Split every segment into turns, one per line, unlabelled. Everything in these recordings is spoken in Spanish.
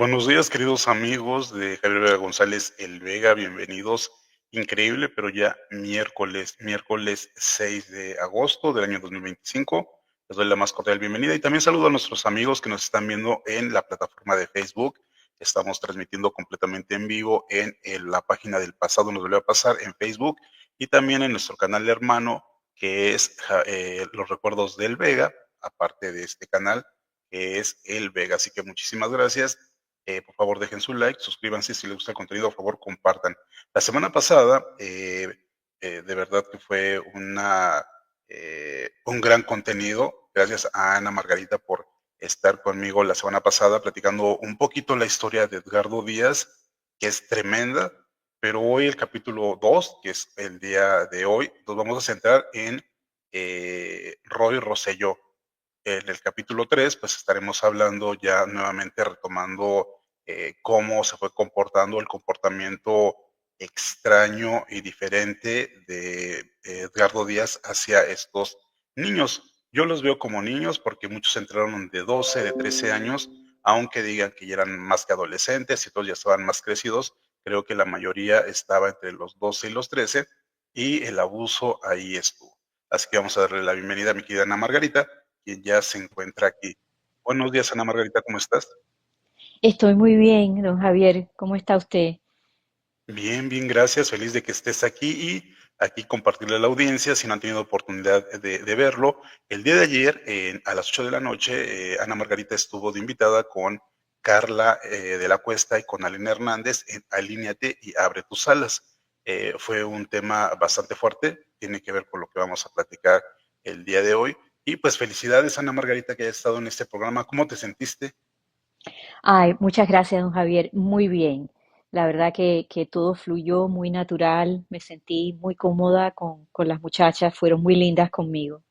Buenos días, queridos amigos de Javier Vega González El Vega, bienvenidos. Increíble, pero ya miércoles 6 de agosto del año 2025. Les doy la más cordial bienvenida y también saludo a nuestros amigos que nos están viendo en la plataforma de Facebook. Estamos transmitiendo completamente en vivo en la página del pasado nos volvió a pasar en Facebook y también en nuestro canal hermano que es Los Recuerdos del Vega, aparte de este canal que es El Vega. Así que muchísimas gracias. Por favor, dejen su like, suscríbanse si les gusta el contenido, por favor, compartan. La semana pasada, de verdad que fue un gran contenido. Gracias a Ana Margarita por estar conmigo la semana pasada platicando un poquito la historia de Edgardo Díaz, que es tremenda. Pero hoy el capítulo 2, que es el día de hoy, nos vamos a centrar en Roy Rosselló. En el capítulo 3, pues estaremos hablando ya nuevamente retomando cómo se fue comportando el comportamiento extraño y diferente de Edgardo Díaz hacia estos niños. Yo los veo como niños porque muchos entraron de 12, de 13 años, aunque digan que ya eran más que adolescentes y todos ya estaban más crecidos. Creo que la mayoría estaba entre los 12 y los 13 y el abuso ahí estuvo. Así que vamos a darle la bienvenida a mi querida Ana Margarita, quien ya se encuentra aquí. Buenos días, Ana Margarita, ¿cómo estás?
Estoy muy bien, don Javier. ¿Cómo está usted?
Bien, bien, gracias. Feliz de que estés aquí y aquí compartirle a la audiencia, si no han tenido oportunidad de verlo. El día de ayer, a las 8 de la noche, Ana Margarita estuvo de invitada con Carla de la Cuesta y con Alina Hernández en Alíneate y Abre tus alas. Fue un tema bastante fuerte, tiene que ver con lo que vamos a platicar el día de hoy. Y pues felicidades, Ana Margarita, que haya estado en este programa. ¿Cómo te sentiste?
Ay, muchas gracias, don Javier. Muy bien. La verdad que todo fluyó muy natural. Me sentí muy cómoda con las muchachas. Fueron muy lindas conmigo.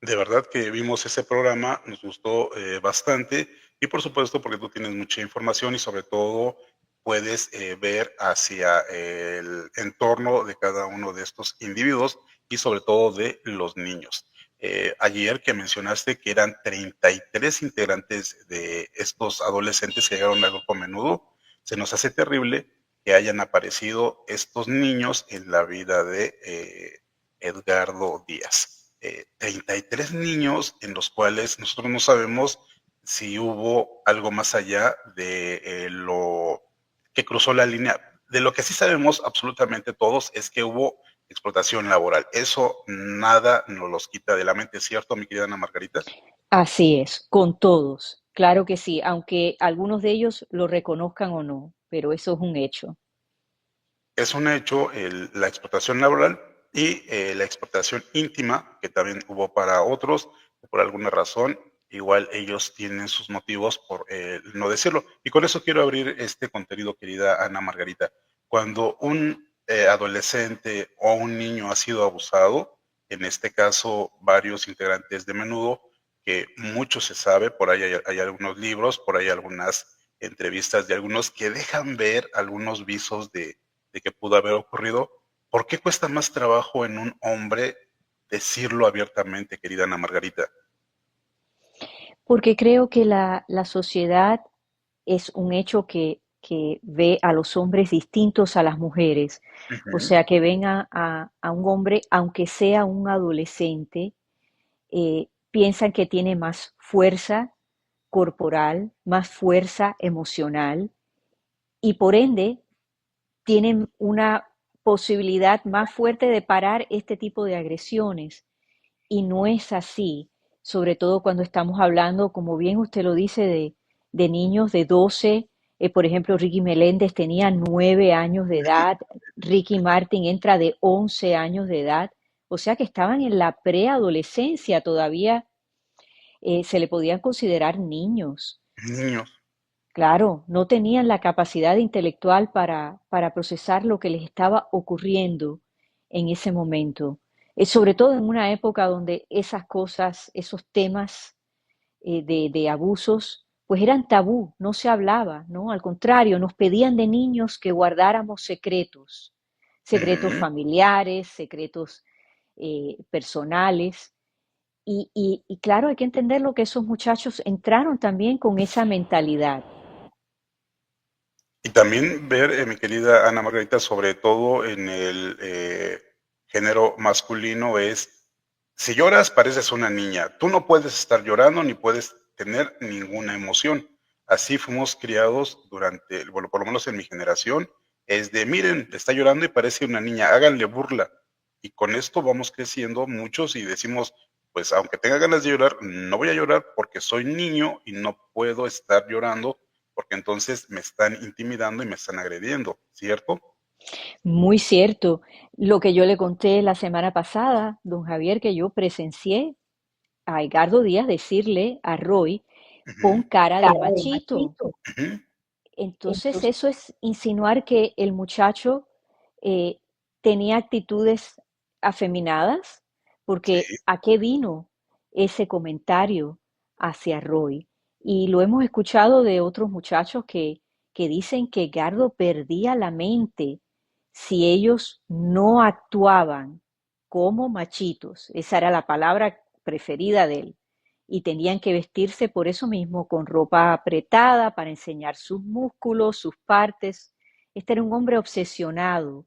De verdad que vimos ese programa, nos gustó bastante y por supuesto porque tú tienes mucha información y sobre todo puedes ver hacia el entorno de cada uno de estos individuos y sobre todo de los niños. Ayer que mencionaste que eran 33 integrantes de estos adolescentes que llegaron al grupo Menudo, se nos hace terrible que hayan aparecido estos niños en la vida de Edgardo Díaz. 33 niños en los cuales nosotros no sabemos si hubo algo más allá de lo que cruzó la línea. De lo que sí sabemos absolutamente todos es que hubo explotación laboral. Eso nada nos los quita de la mente, ¿cierto, mi querida Ana Margarita?
Así es, con todos. Claro que sí, aunque algunos de ellos lo reconozcan o no, pero eso es un hecho.
Es un hecho la explotación laboral y la explotación íntima, que también hubo para otros, que por alguna razón, igual ellos tienen sus motivos por no decirlo. Y con eso quiero abrir este contenido, querida Ana Margarita. Cuando un adolescente o un niño ha sido abusado, en este caso varios integrantes de Menudo, que mucho se sabe, por ahí hay algunos libros, por ahí algunas entrevistas de algunos que dejan ver algunos visos de que pudo haber ocurrido. ¿Por qué cuesta más trabajo en un hombre decirlo abiertamente, querida Ana Margarita?
Porque creo que la sociedad es un hecho que ve a los hombres distintos a las mujeres. O
Ujú.
sea, que ven a un hombre, aunque sea un adolescente, piensan que tiene más fuerza corporal, más fuerza emocional y por ende tienen una posibilidad más fuerte de parar este tipo de agresiones. Y no es así, sobre todo cuando estamos hablando, como bien usted lo dice, de niños de 12. Por ejemplo, Ricky Meléndez tenía 9 años de edad, Ricky Martin entra de 11 años de edad, o sea que estaban en la preadolescencia todavía, se le podían considerar niños.
Niños.
Claro, no tenían la capacidad intelectual para procesar lo que les estaba ocurriendo en ese momento. Sobre todo en una época donde esas cosas, esos temas de abusos, pues eran tabú, no se hablaba, ¿no? Al contrario, nos pedían de niños que guardáramos secretos, secretos
Ujú.
familiares, secretos personales, y claro, hay que entenderlo que esos muchachos entraron también con esa mentalidad.
Y también ver, mi querida Ana Margarita, sobre todo en el género masculino, es, si lloras, pareces una niña. Tú no puedes estar llorando ni puedes tener ninguna emoción. Así fuimos criados durante, bueno, por lo menos en mi generación, es de, miren, está llorando y parece una niña, háganle burla. Y con esto vamos creciendo muchos y decimos, pues aunque tenga ganas de llorar, no voy a llorar porque soy niño y no puedo estar llorando porque entonces me están intimidando y me están agrediendo, ¿cierto?
Muy cierto. Lo que yo le conté la semana pasada, don Javier, que yo presencié a Edgardo Díaz decirle a Roy, pon
Ujú,
cara de machito.
ujú,
Entonces eso es insinuar que el muchacho eh, tenía actitudes afeminadas, porque
sí,
¿a qué vino ese comentario hacia Roy? Y lo hemos escuchado de otros muchachos que dicen que Gardo perdía la mente si ellos no actuaban como machitos. Esa era la palabra preferida de él y tenían que vestirse por eso mismo, con ropa apretada para enseñar sus músculos, sus partes. Este era un hombre obsesionado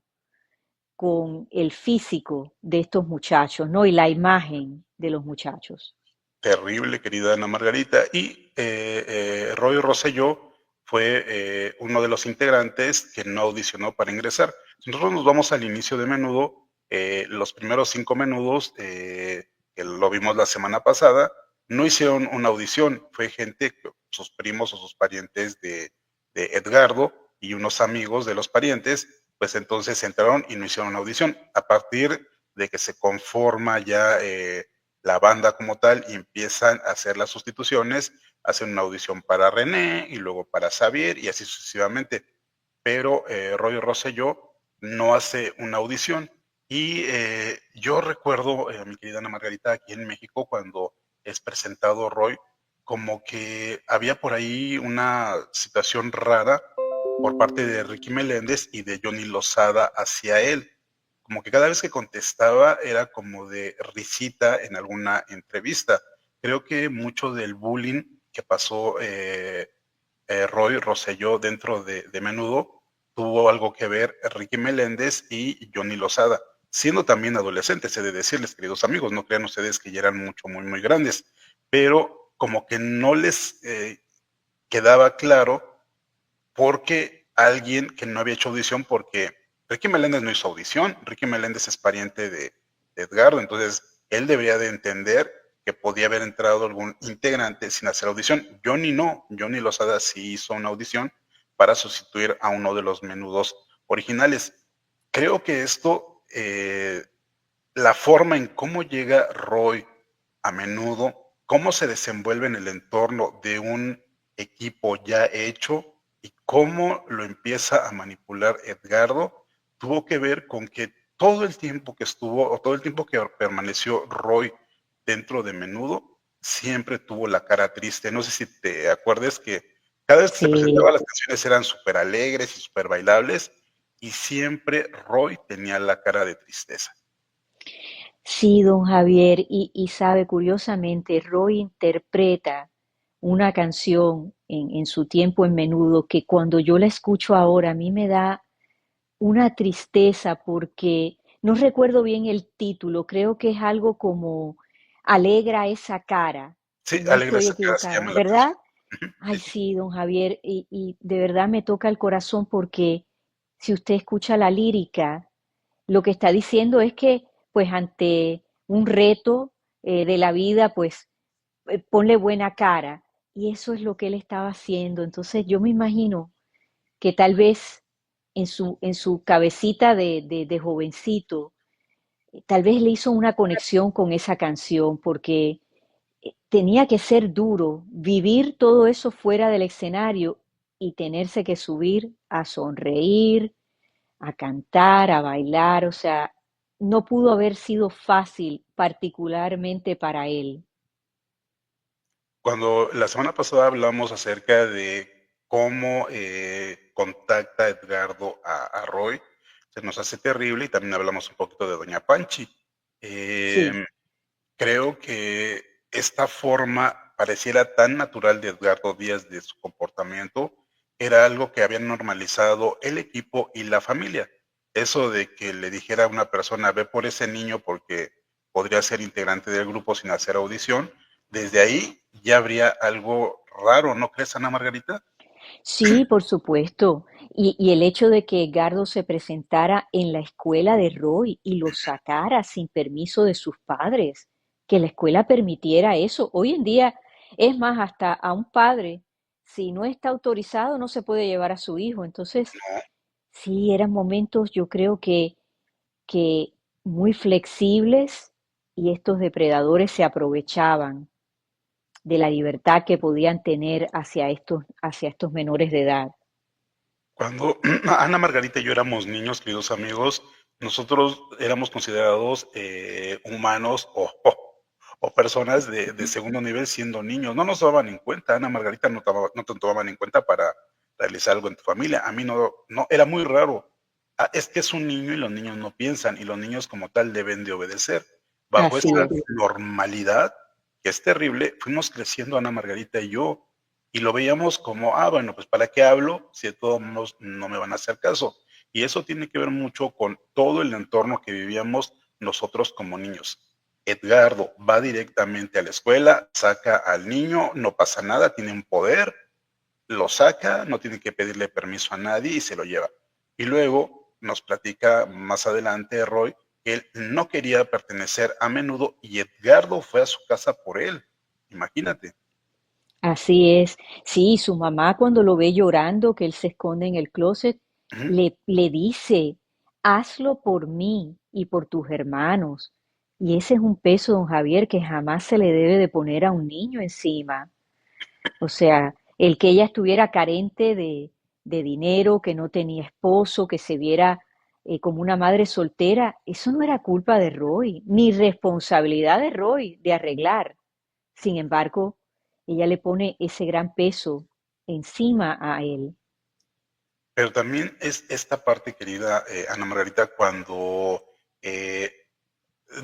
con el físico de estos muchachos, ¿no? Y la imagen de los muchachos.
terrible, querida Ana Margarita. Y Roy Rosselló fue uno de los integrantes que no audicionó para ingresar. Si nosotros nos vamos al inicio de Menudo, los primeros 5 menudos, que lo vimos la semana pasada, no hicieron una audición. Fue gente, sus primos o sus parientes de Edgardo y unos amigos de los parientes, pues entonces entraron y no hicieron una audición. A partir de que se conforma ya la banda como tal y empiezan a hacer las sustituciones, hacen una audición para René y luego para Xavier y así sucesivamente. Pero Roy Rosselló no hace una audición. Y yo recuerdo, mi querida Ana Margarita, aquí en México, cuando es presentado Roy, como que había por ahí una situación rara por parte de Ricky Meléndez y de Johnny Lozada hacia él, como que cada vez que contestaba era como de risita en alguna entrevista. Creo que mucho del bullying que pasó Roy Rosselló dentro de Menudo tuvo algo que ver Ricky Meléndez y Johnny Lozada, siendo también adolescentes, he de decirles, queridos amigos, no crean ustedes que ya eran mucho, muy, muy grandes, pero como que no les quedaba claro porque alguien que no había hecho audición, porque Ricky Meléndez no hizo audición, Ricky Meléndez es pariente de Edgardo, entonces él debería de entender que podía haber entrado algún integrante sin hacer audición. Johnny no, Johnny Lozada sí hizo una audición para sustituir a uno de los menudos originales. Creo que esto, la forma en cómo llega Roy a menudo, cómo se desenvuelve en el entorno de un equipo ya hecho y cómo lo empieza a manipular Edgardo, tuvo que ver con que todo el tiempo que estuvo o todo el tiempo que permaneció Roy dentro de menudo, siempre tuvo la cara triste. No sé si te acuerdas que cada vez que se presentaba
Sí,
las canciones eran súper alegres y súper bailables y siempre Roy tenía la cara de tristeza.
sí, don Javier. Y sabe, curiosamente, Roy interpreta una canción en su tiempo en Menudo que cuando yo la escucho ahora a mí me da una tristeza porque no recuerdo bien el título, creo que es algo como Alegra esa cara,
Sí,
si no
Alegre
estoy
esa cara se llama
equivocada,
la
¿verdad?
canción. Ujú,
Ay,
sí, sí.
sí, don Javier, y de verdad me toca el corazón porque si usted escucha la lírica, lo que está diciendo es que, pues, ante un reto de la vida, pues, ponle buena cara. Y eso es lo que él estaba haciendo. Entonces, yo me imagino que tal vez en su cabecita de jovencito, tal vez le hizo una conexión con esa canción, porque tenía que ser duro vivir todo eso fuera del escenario y tenerse que subir a sonreír, a cantar, a bailar, o sea, no pudo haber sido fácil, particularmente para él.
Cuando la semana pasada hablamos acerca de cómo contacta Edgardo a Roy, se nos hace terrible y también hablamos un poquito de Doña Panchi.
Sí,
Em, Creo que esta forma pareciera tan natural de Edgardo Díaz de su comportamiento, era algo que habían normalizado el equipo y la familia. Eso de que le dijera a una persona, ve por ese niño porque podría ser integrante del grupo sin hacer audición, desde ahí ya habría algo raro, ¿no crees, Ana Margarita?
Sí, por supuesto. Y el hecho de que Edgardo se presentara en la escuela de Roy y lo sacara sin permiso de sus padres, que la escuela permitiera eso. Hoy en día, es más, hasta a un padre, si no está autorizado, no se puede llevar a su hijo. Entonces, sí, eran momentos, yo creo que muy flexibles y estos depredadores se aprovechaban de la libertad que podían tener hacia estos menores de edad.
Cuando Ana Margarita y yo éramos niños, queridos amigos, nosotros éramos considerados humanos o personas de segundo nivel siendo niños. No nos tomaban en cuenta, Ana Margarita no te tomaban en cuenta para realizar algo en tu familia. A mí no, era muy raro. Ah, es que es un niño y los niños no piensan y los niños como tal deben de obedecer. Bajo
Así
esa
es.
normalidad, que es terrible, fuimos creciendo Ana Margarita y yo y lo veíamos como, bueno, pues ¿para qué hablo si de todos modos no me van a hacer caso? Y eso tiene que ver mucho con todo el entorno que vivíamos nosotros como niños. Edgardo va directamente a la escuela, saca al niño, no pasa nada, tiene un poder, lo saca, no tiene que pedirle permiso a nadie y se lo lleva. Y luego nos platica más adelante Roy que él no quería pertenecer a Menudo y Edgardo fue a su casa por él. Imagínate.
Así es. Sí, su mamá cuando lo ve llorando, que él se esconde en el closet,
Ujú.
le dice, hazlo por mí y por tus hermanos. Y ese es un peso, don Javier, que jamás se le debe de poner a un niño encima. O sea, el que ella estuviera carente de dinero, que no tenía esposo, que se viera como una madre soltera, eso no era culpa de Roy, ni responsabilidad de Roy de arreglar. Sin embargo, ella le pone ese gran peso encima a él.
Pero también es esta parte, querida Ana Margarita, cuando, eh,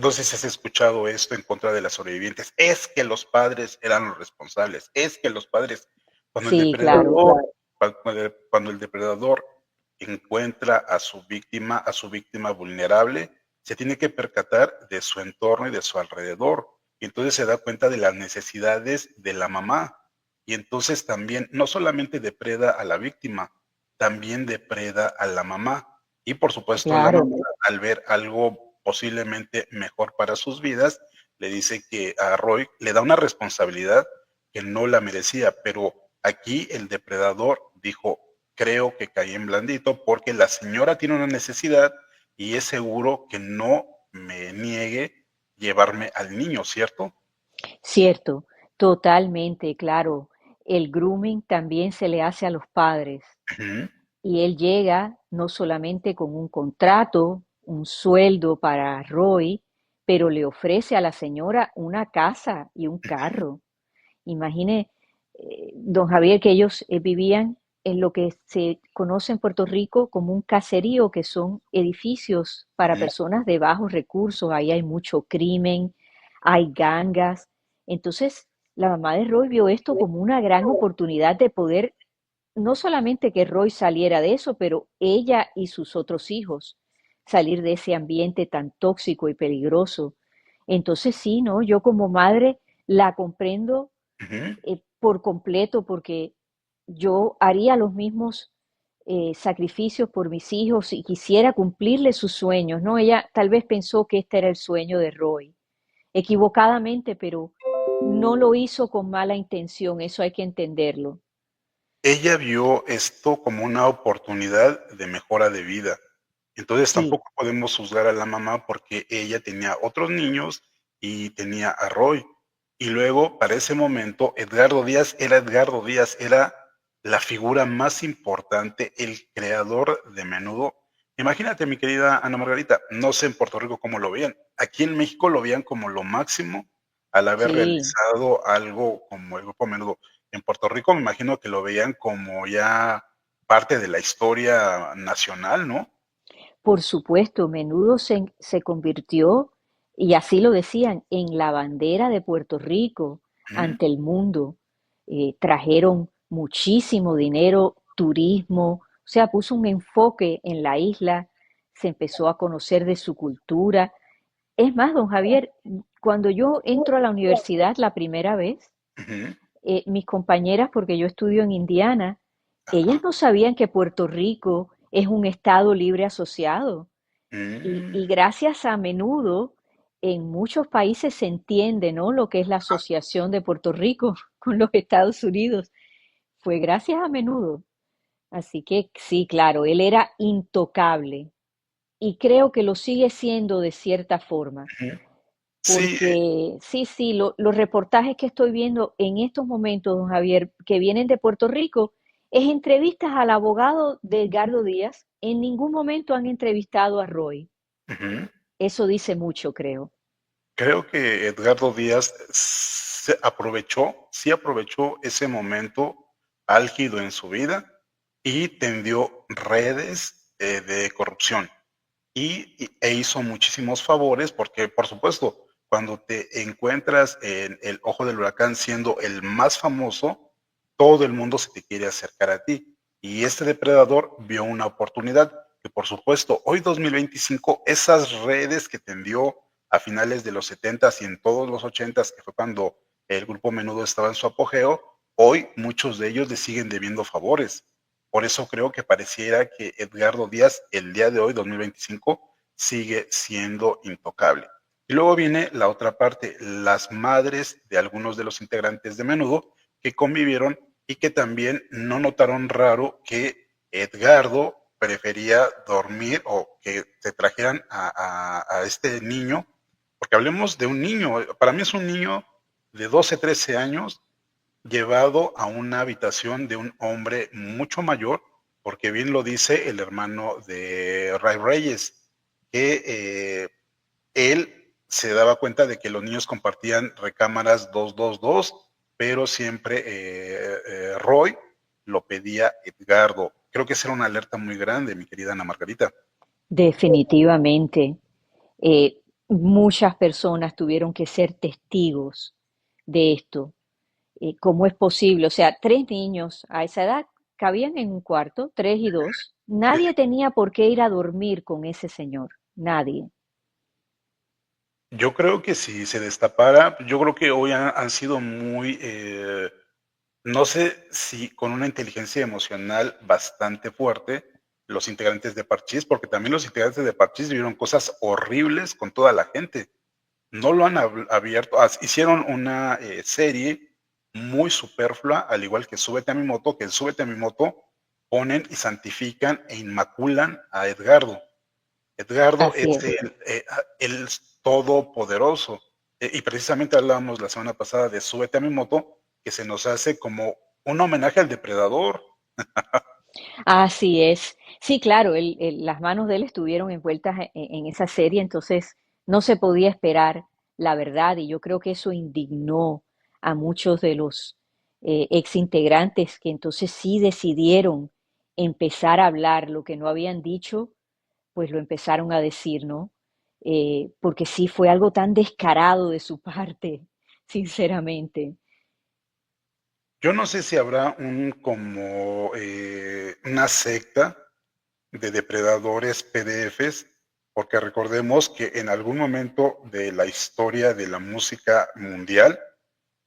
no sé si has escuchado esto en contra de las sobrevivientes, es que los padres eran los responsables, es que los padres, cuando el
Sí, claro.
depredador, cuando el depredador encuentra a su víctima vulnerable, se tiene que percatar de su entorno y de su alrededor. Y entonces se da cuenta de las necesidades de la mamá. Y entonces también no solamente depreda a la víctima, también depreda a la mamá. Y por supuesto la
Claro.
mamá, al ver algo posiblemente mejor para sus vidas, le dice que a Roy le da una responsabilidad que no la merecía, pero aquí el depredador dijo, creo que caí en blandito porque la señora tiene una necesidad y es seguro que no me niegue llevarme al niño, ¿cierto?
Cierto, totalmente, claro. El grooming también se le hace a los padres
Ujú.
y él llega no solamente con un contrato, un sueldo para Roy, pero le ofrece a la señora una casa y un carro. Imagine, don Javier, que ellos vivían en lo que se conoce en Puerto Rico como un caserío, que son edificios para
Ujú.
personas de bajos recursos. Ahí hay mucho crimen, hay gangas. Entonces, la mamá de Roy vio esto como una gran oportunidad de poder, no solamente que Roy saliera de eso, pero ella y sus otros hijos salir de ese ambiente tan tóxico y peligroso. Entonces, sí, ¿no? Yo como madre la comprendo
Ujú.
por completo porque yo haría los mismos sacrificios por mis hijos y quisiera cumplirle sus sueños, ¿no? Ella tal vez pensó que este era el sueño de Roy, equivocadamente, pero no lo hizo con mala intención, eso hay que entenderlo.
Ella vio esto como una oportunidad de mejora de vida. Entonces
Sí,
tampoco podemos juzgar a la mamá porque ella tenía otros niños y tenía a Roy. Y luego, para ese momento, Edgardo Díaz, era la figura más importante, el creador de Menudo. Imagínate, mi querida Ana Margarita, no sé en Puerto Rico cómo lo veían. Aquí en México lo veían como lo máximo al haber
sí,
realizado algo como el Grupo Menudo. En Puerto Rico me imagino que lo veían como ya parte de la historia nacional, ¿no?
por supuesto, Menudo se convirtió y así lo decían, en la bandera de Puerto Rico
Ujú,
ante el mundo. Trajeron muchísimo dinero, turismo, o sea, puso un enfoque en la isla, se empezó a conocer de su cultura. Es más, don Javier, cuando yo entro a la universidad la primera vez,
ujú.
mis compañeras, porque yo estudio en Indiana, ellas
Ajá.
no sabían que Puerto Rico es un estado libre asociado.
Mm,
Y gracias a menudo, en muchos países se entiende, ¿no? Lo que es la
ah,
asociación de Puerto Rico con los Estados Unidos. Fue gracias a menudo. Así que sí, claro, él era intocable y creo que lo sigue siendo de cierta forma.
ujú. Sí,
Porque sí, sí, los reportajes que estoy viendo en estos momentos, don Javier, que vienen de Puerto Rico, es entrevistas al abogado de Edgardo Díaz. En ningún momento han entrevistado a Roy.
ujú.
Eso dice mucho, creo.
Creo que Edgardo Díaz se aprovechó, sí aprovechó ese momento álgido en su vida y tendió redes de corrupción e hizo muchísimos favores porque, por supuesto, cuando te encuentras en el ojo del huracán siendo el más famoso, todo el mundo se te quiere acercar a ti. Y este depredador vio una oportunidad que, por supuesto, hoy 2025, esas redes que tendió a finales de los 70s y en todos los 80s, que fue cuando el grupo Menudo estaba en su apogeo, hoy muchos de ellos le siguen debiendo favores. Por eso creo que pareciera que Edgardo Díaz, el día de hoy, 2025, sigue siendo intocable. Y luego viene la otra parte, las madres de algunos de los integrantes de Menudo que convivieron y que también no notaron raro que Edgardo prefería dormir o que se trajeran a este niño, porque hablemos de un niño, para mí es un niño de 12, 13 años llevado a una habitación de un hombre mucho mayor, porque bien lo dice el hermano de Ray Reyes, que él se daba cuenta de que los niños compartían recámaras 222, pero siempre Roy lo pedía Edgardo. Creo que esa era una alerta muy grande, mi querida Ana Margarita.
Definitivamente, muchas personas tuvieron que ser testigos de esto. ¿Cómo es posible? O sea, tres niños a esa edad cabían en un cuarto, tres y dos. Nadie tenía por qué ir a dormir con ese señor. Nadie.
Yo creo que si se destapara, yo creo que hoy han sido muy no sé si con una inteligencia emocional bastante fuerte los integrantes de Parchís, porque también los integrantes de Parchís vivieron cosas horribles con toda la gente. No lo han abierto, hicieron una serie muy superflua, al igual que Súbete a mi moto, que en Súbete a mi moto ponen y santifican e inmaculan a Edgardo. Edgardo
Así
es
es.
el todopoderoso. Y precisamente hablábamos la semana pasada de Súbete a mi moto, que se nos hace como un homenaje al depredador.
Así es. Sí, claro, las manos de él estuvieron envueltas en esa serie, entonces no se podía esperar la verdad y yo creo que eso indignó a muchos de los ex integrantes que entonces sí decidieron empezar a hablar lo que no habían dicho, pues lo empezaron a decir, ¿no? Porque sí fue algo tan descarado de su parte, sinceramente.
Yo no sé si habrá una secta de depredadores PDFs, porque recordemos que en algún momento de la historia de la música mundial,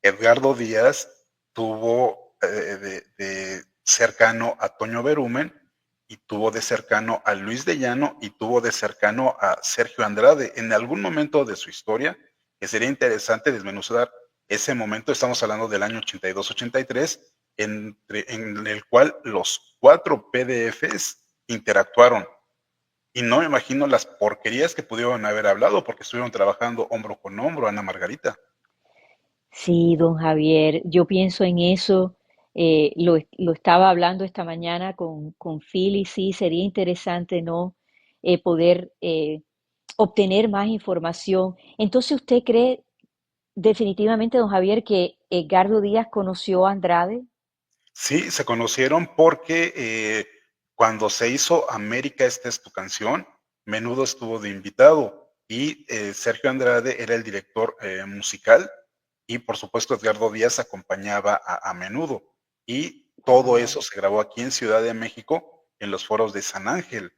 Edgardo Díaz tuvo de cercano a Toño Berumen y tuvo de cercano a Luis de Llano y tuvo de cercano a Sergio Andrade en algún momento de su historia, que sería interesante desmenuzar ese momento. Estamos hablando del año 82-83, en el cual los cuatro PDFs interactuaron. Y no me imagino las porquerías que pudieron haber hablado porque estuvieron trabajando hombro con hombro, Ana Margarita.
Sí, don Javier, yo pienso en eso, lo estaba hablando esta mañana con Phil y sí, sería interesante, ¿no? Poder obtener más información. Entonces, ¿usted cree definitivamente, don Javier, que Edgardo Díaz conoció a Andrade?
Sí, se conocieron porque cuando se hizo América, esta es tu canción, Menudo estuvo de invitado y Sergio Andrade era el director musical y por supuesto Edgardo Díaz acompañaba a Menudo. Y todo
Wow,
eso se grabó aquí en Ciudad de México en los foros de San Ángel.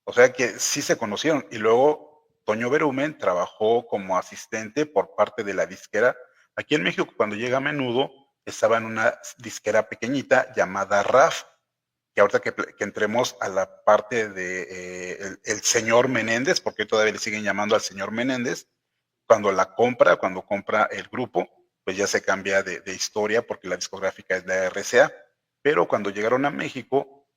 O sea que sí se conocieron. Y luego Toño Berumen trabajó como asistente por parte de la disquera. Aquí en México, cuando llega a Menudo, estaba en una disquera pequeñita llamada RAF, que ahorita que entremos a la parte de el señor Menéndez, porque todavía le siguen llamando al señor Menéndez, cuando compra el grupo, pues ya se cambia de historia porque la discográfica es la RCA. Pero cuando llegaron a México,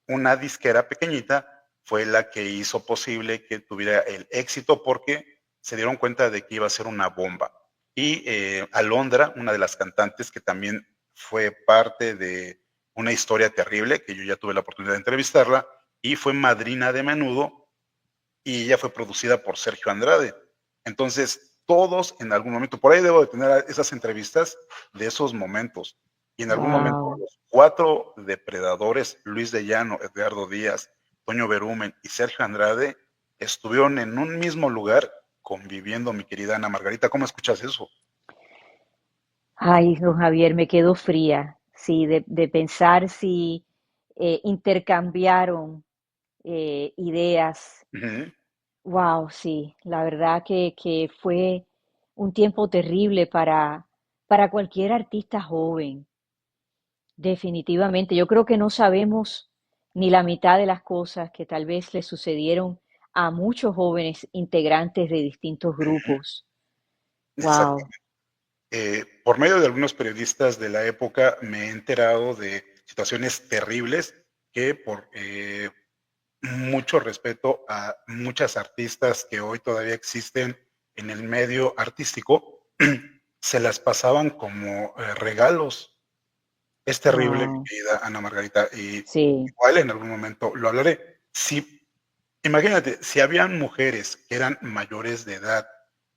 una disquera pequeñita fue la que hizo posible que tuviera el éxito porque se dieron cuenta de que iba a ser una bomba. Y Alondra, una de las cantantes que también fue parte de una historia terrible, que yo ya tuve la oportunidad de entrevistarla, y fue madrina de Menudo, y ella fue producida por Sergio Andrade. Entonces, todos en algún momento, por ahí debo de tener esas entrevistas de esos momentos, y en algún momento
wow,
los cuatro depredadores, Luis de Llano, Edgardo Díaz, Toño Berumen y Sergio Andrade, estuvieron en un mismo lugar conviviendo, mi querida Ana Margarita. ¿Cómo escuchas eso?
ay, don Javier, me quedo fría, sí, de pensar si intercambiaron ideas.
Uh -huh.
Wow, sí, la verdad que fue un tiempo terrible para cualquier artista joven, definitivamente. Yo creo que no sabemos ni la mitad de las cosas que tal vez le sucedieron a muchos jóvenes integrantes de distintos grupos.
Exacto.
Wow,
Por medio de algunos periodistas de la época me he enterado de situaciones terribles que por mucho respeto a muchas artistas que hoy todavía existen en el medio artístico, se las pasaban como regalos. Es terrible, mi
wow,
querida Ana Margarita, y
sí,
igual en algún momento lo hablaré. Si, imagínate, si habían mujeres que eran mayores de edad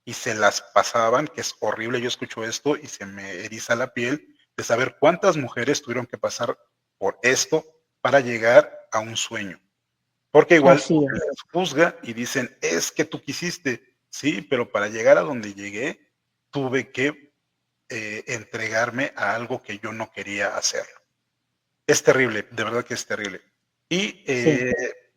y se las pasaban, que es horrible, yo escucho esto y se me eriza la piel de saber cuántas mujeres tuvieron que pasar por esto para llegar a un sueño. Porque igual
así
se
es,
les juzga y dicen, es que tú quisiste, sí, pero para llegar a donde llegué, tuve que entregarme a algo que yo no quería hacer. Es terrible, de verdad que es terrible. Y
sí,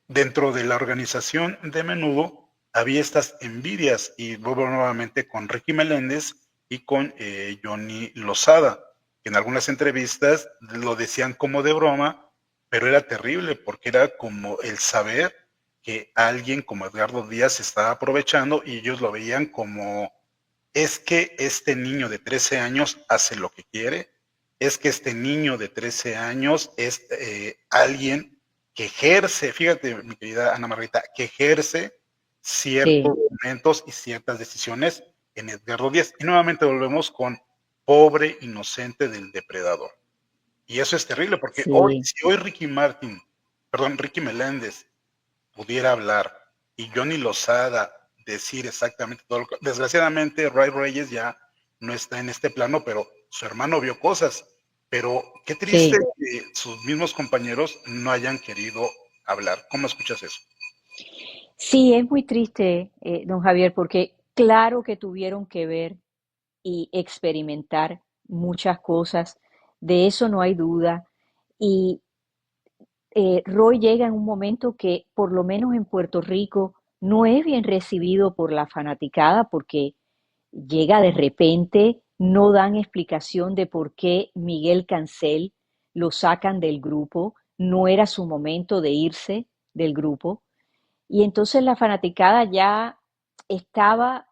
dentro de la organización de Menudo había estas envidias, y vuelvo nuevamente con Ricky Meléndez y con Johnny Lozada, que en algunas entrevistas lo decían como de broma, pero era terrible porque era como el saber que alguien como Edgardo Díaz se estaba aprovechando y ellos lo veían como es que este niño de 13 años hace lo que quiere, es que este niño de 13 años es alguien que ejerce, fíjate mi querida Ana Margarita, que ejerce ciertos
sí,
momentos y ciertas decisiones en Edgardo Díaz. Y nuevamente volvemos con pobre inocente del depredador. Y eso es terrible porque hoy,
sí.
si hoy Ricky Meléndez pudiera hablar y Johnny Lozada decir exactamente todo lo que... Desgraciadamente, Ray Reyes ya no está en este plano, pero su hermano vio cosas. Pero qué triste
Sí,
que sus mismos compañeros no hayan querido hablar. ¿Cómo escuchas eso?
sí, es muy triste, don Javier, porque claro que tuvieron que ver y experimentar muchas cosas, de eso no hay duda. Y Roy llega en un momento que, por lo menos en Puerto Rico, no es bien recibido por la fanaticada porque llega de repente, no dan explicación de por qué Miguel Cancel lo sacan del grupo, no era su momento de irse del grupo. Y entonces la fanaticada ya estaba,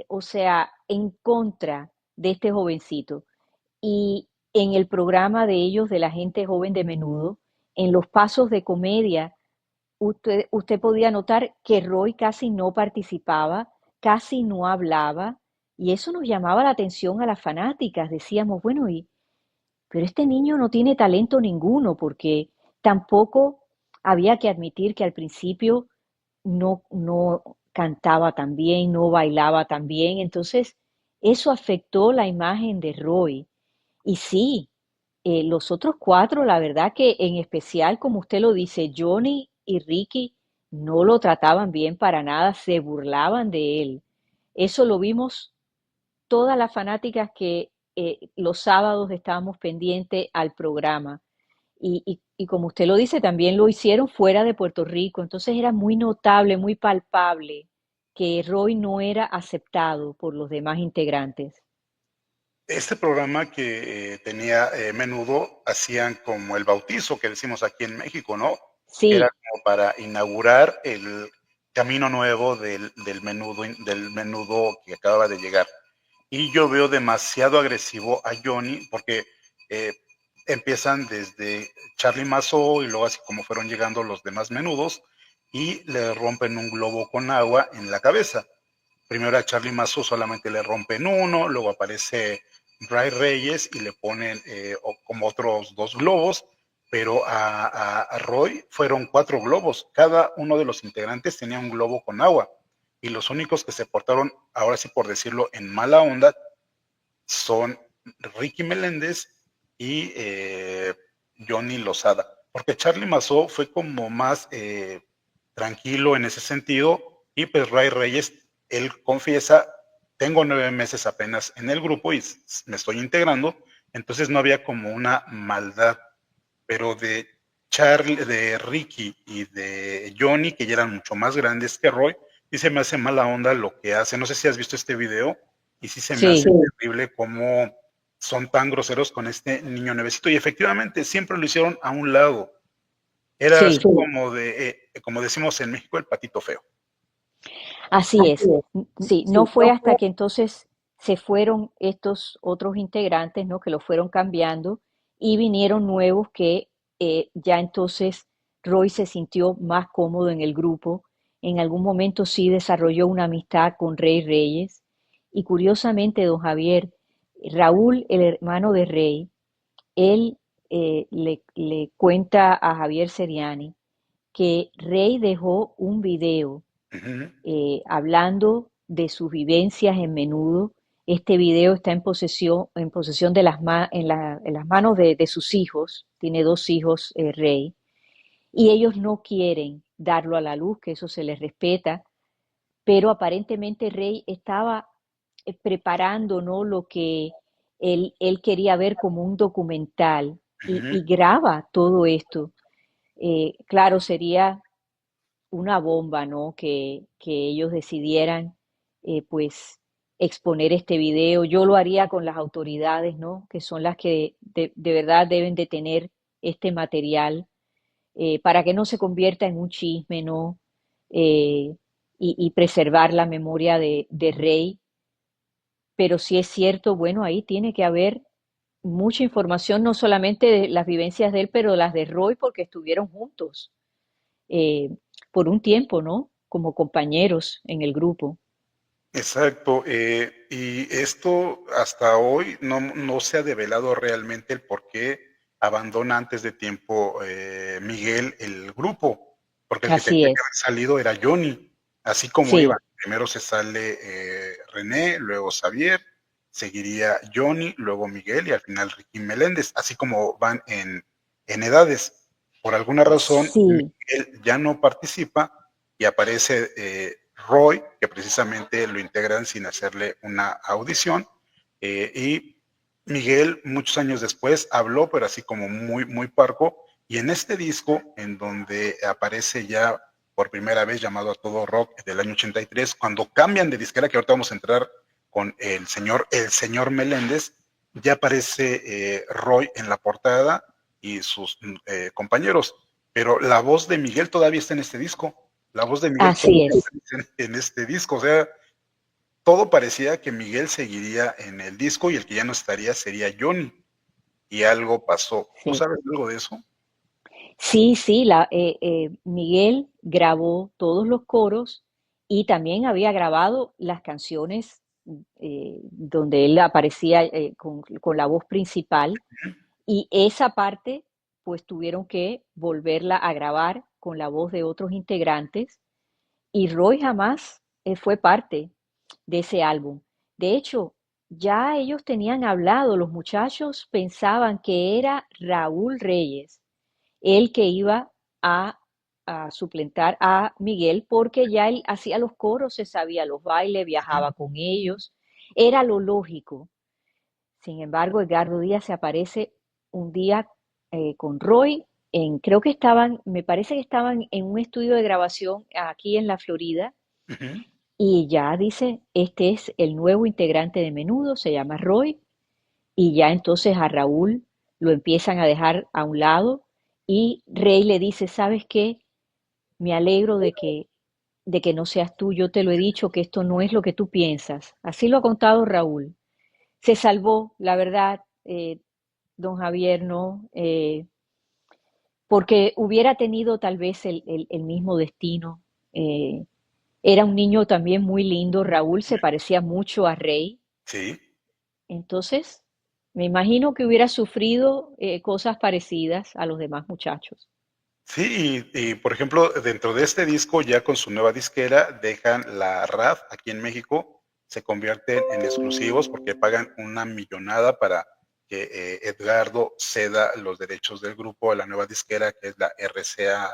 o sea, en contra de este jovencito. Y en el programa de ellos, de la gente joven de Menudo, en los pasos de comedia, usted podía notar que Roy casi no participaba, casi no hablaba, y eso nos llamaba la atención a las fanáticas. Decíamos, bueno, pero este niño no tiene talento ninguno, porque tampoco había que admitir que al principio no cantaba tan bien, no bailaba tan bien. Entonces, eso afectó la imagen de Roy. Y sí, los otros cuatro, la verdad que en especial, como usted lo dice, Johnny y Ricky, no lo trataban bien para nada, se burlaban de él. Eso lo vimos todas las fanáticas que los sábados estábamos pendientes al programa. Y como usted lo dice, también lo hicieron fuera de Puerto Rico. Entonces era muy notable, muy palpable que Roy no era aceptado por los demás integrantes.
Este programa que tenía Menudo, hacían como el bautizo que decimos aquí en México, ¿no? Era
Sí,
como para inaugurar el camino nuevo del menudo que acababa de llegar. Y yo veo demasiado agresivo a Johnny porque eh, empiezan desde Charlie Mazo y luego así como fueron llegando los demás menudos y le rompen un globo con agua en la cabeza. Primero a Charlie Mazo solamente le rompen uno, luego aparece Ray Reyes y le ponen como otros dos globos, pero a Roy fueron 4 globos. Cada uno de los integrantes tenía un globo con agua y los únicos que se portaron, ahora sí por decirlo, en mala onda, son Ricky Meléndez y Johnny Lozada. Porque Charlie Mazó fue como más tranquilo en ese sentido y pues Ray Reyes, él confiesa, tengo 9 meses apenas en el grupo y me estoy integrando, entonces no había como una maldad, pero de Charlie, de Ricky y de Johnny, que ya eran mucho más grandes que Roy, sí se me hace mala onda lo que hace. No sé si has visto este video y sí se me hace
sí,
terrible cómo son tan groseros con este niño nuevecito. Y efectivamente, siempre lo hicieron a un lado. Era así
sí.
como como decimos en México, el patito feo.
Así es. Sí, no fue hasta que entonces se fueron estos otros integrantes, ¿no? Que lo fueron cambiando y vinieron nuevos que ya entonces Roy se sintió más cómodo en el grupo. En algún momento sí desarrolló una amistad con Rey Reyes. Y curiosamente, don Javier, Raúl, el hermano de Rey, él le cuenta a Javier Seriani que Rey dejó un video
Uh -huh.
hablando de sus vivencias en Menudo. Este video está en posesión de en las manos de sus hijos. Tiene dos hijos, Rey, y ellos no quieren darlo a la luz, que eso se les respeta, pero aparentemente Rey estaba preparando, ¿no? Lo que él quería ver como un documental
Uh
y
-huh.
graba todo esto. Claro, sería una bomba, ¿no? Que ellos decidieran, pues, exponer este video. Yo lo haría con las autoridades, ¿no? Que son las que de verdad deben de tener este material para que no se convierta en un chisme, ¿no? Y preservar la memoria de Rey. Pero sí es cierto, bueno, ahí tiene que haber mucha información, no solamente de las vivencias de él, pero las de Roy, porque estuvieron juntos eh, por un tiempo, ¿no? Como compañeros en el grupo.
Exacto, y esto hasta hoy no se ha develado realmente el por qué abandona antes de tiempo Miguel el grupo, porque el que tenía
Así
que haber
es,
salido era Johnny, así como iba.
sí,
Primero se sale René, luego Xavier, seguiría Johnny, luego Miguel y al final Ricky Meléndez, así como van en edades. Por alguna razón,
sí,
Miguel ya no participa y aparece Roy, que precisamente lo integran sin hacerle una audición, y Miguel muchos años después habló, pero así como muy parco, y en este disco, en donde aparece ya por primera vez llamado a todo rock del año 83, cuando cambian de disquera, que ahorita vamos a entrar con el señor Meléndez, ya aparece Roy en la portada y sus compañeros, pero la voz de Miguel todavía está en este disco. La voz de Miguel
así
todavía
es.
está en este disco. O sea, todo parecía que Miguel seguiría en el disco y el que ya no estaría sería Johnny. Y algo pasó. ¿Tú
Sí,
sabes algo de eso?
sí, sí, Miguel grabó todos los coros y también había grabado las canciones donde él aparecía con la voz principal y esa parte pues tuvieron que volverla a grabar con la voz de otros integrantes y Roy jamás fue parte de ese álbum. De hecho, ya ellos tenían hablado, los muchachos pensaban que era Raúl Reyes el que iba a a suplentar a Miguel porque ya él hacía los coros, se sabía los bailes,
Ujú,
viajaba con ellos, era lo lógico. Sin embargo, Edgardo Díaz se aparece un día con Roy, creo que estaban, me parece que estaban en un estudio de grabación aquí en la Florida,
ujú.
y ya dice, este es el nuevo integrante de Menudo, se llama Roy, y ya entonces a Raúl lo empiezan a dejar a un lado, y Rey le dice, ¿sabes qué? Me alegro de que no seas tú, yo te lo he dicho que esto no es lo que tú piensas. Así lo ha contado Raúl. Se salvó, la verdad, don Javier, ¿no? Porque hubiera tenido tal vez el mismo destino. Eh, Era un niño también muy lindo, Raúl se parecía mucho a Rey,
Sí,
entonces me imagino que hubiera sufrido cosas parecidas a los demás muchachos.
sí, y, por ejemplo, dentro de este disco, ya con su nueva disquera, dejan la RAF aquí en México, se convierten en exclusivos porque pagan una millonada para que Edgardo ceda los derechos del grupo a la nueva disquera, que es la RCA